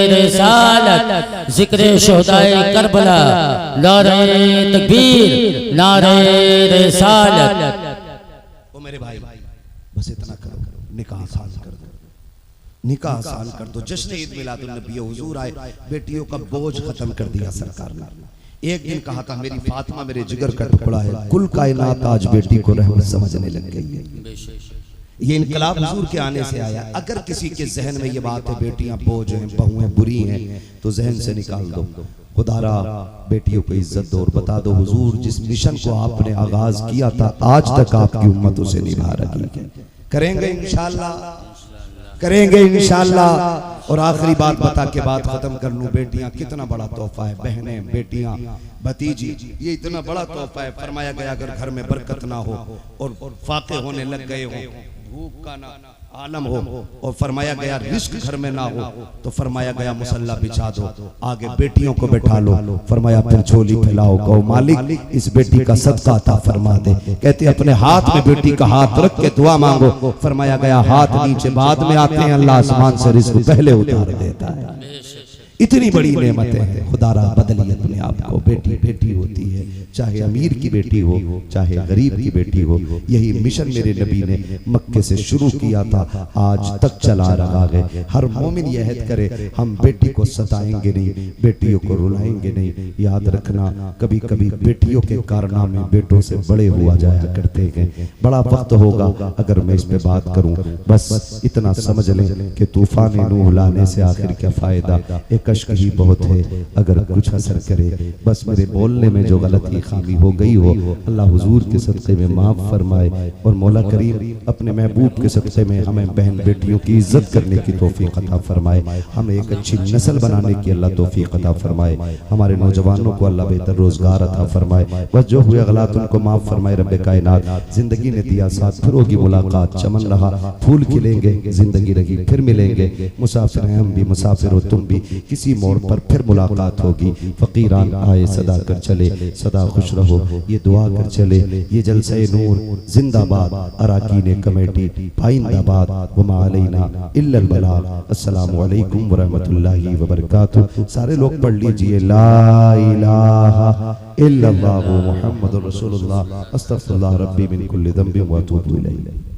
रिसालत, जिक्र शोहदाए करबला, नारे तकबीर, नारे रिसालत। ओ मेरे भाई बस इतना करो, निकाह आसान कर दो, निकाह आसान कर दो। जश्न ईद मिलादुन नबी हुजूर आए, बेटियों का बोझ खत्म कर दिया सरकार ने। एक दिन कहा था मेरी फातिमा मेरे जिगर का टुकड़ा है, कुल कायनात आज बेटी को रहमत समझने लग गई है। ये इनकलाब हुजूर के आने से आया। अगर किसी के जहन में ये बात है बेटियां बोझ हैं, बहुएं बुरी हैं, तो जहन से निकाल दो। खुदारा बेटियों को इज्जत दो और बता दो हुजूर जिस मिशन को आपने आगाज किया था आज तक आपकी उम्मत उसे निभा रही है। करेंगे इंशाअल्लाह, करेंगे इंशाअल्लाह। और आखिरी बात बता के बात खत्म कर लूं, बेटियां कितना बड़ा तोहफा है, बहनें, बेटियां, भतीजी, ये इतना बड़ा तोहफा है। फरमाया गया अगर घर में बरकत ना हो और फाके होने लग गए हो, भूख का ना आलम हो, और फरमाया गया रिस्क घर में ना हो तो फरमाया गया मुसल्ला बिछा दो, आगे बेटियों को बैठा लो, फरमाया फिर झोली फैलाओ, कहो मालिक इस बेटी का सदका अता फरमा दे। कहते अपने हाथ में बेटी का हाथ रख के दुआ मांगो, फरमाया गया हाथ नीचे बाद में आते हैं, अल्लाह आसमान से रिस्क पहले उतार देता है। इतनी बड़ी नेमतें हैं, खुदारा बदली अपने आप को। बेटी बेटी होती है, चाहे अमीर की बेटी हो चाहे गरीब की बेटी हो। यही मिशन मेरे नबी ने मक्के से शुरू किया था, आज तक चला रहा है। हर मोमिन यह अहद करे हम बेटी को सताएंगे नहीं, बेटियों को रुलाएंगे नहीं। याद रखना कभी कभी बेटियों के कारनामे बेटों से बड़े हुआ जाया करते हैं। बड़ा वक्त होगा अगर मैं इस पे बात करूं, बस इतना समझ लें कि तूफान नूह लाने से आखिर क्या फायदा, एक कश्क ही बहुत है अगर कुछ असर करे। बस मेरे बोलने में जो गलती खामी हो गई हो अल्लाह हुजूर के सदक़े में माफ फरमाए, और मौला करीम अपने महबूब के सदक़े में हमें बहन बेटियों की इज्जत करने की तौफीक अता फरमाए, हमें एक अच्छी नस्ल बनाने की अल्लाह तौफीक अता फरमाए, हमारे नौजवानों को अल्लाह बेहतर रोजगार अता फरमाए। बस जो हुए गलत उनको माफ फरमाए रब्बे कायनात। जिंदगी ने दिया साथ, फिर होगी मुलाकात, चमन रहा फूल खिलेंगे, जिंदगी रही फिर मिलेंगे। मुसाफिर हैं हम भी, मुसाफिर हो तुम भी, किसी मोड़ पर फिर मुलाकात होगी। फकीरान आए सदा कर चले, सदा खुश रहो ये दुआ कर चले। ये जलसे नूर जिंदाबाद, अराकीन कमेटी पाइंदाबाद, वमा अलैना इल्लल बलाग। अस्सलामु अलैकुम व रहमतुल्लाहि व बरकातुहू। सारे लोग पढ़ लीजिए ला इलाहा इल्लल्लाहु मुहम्मदुर रसूलुल्लाह, अस्तगफिरुल्लाह रब्बी मिन कुल्लि ज़ंबिन व अतूबु इलैह।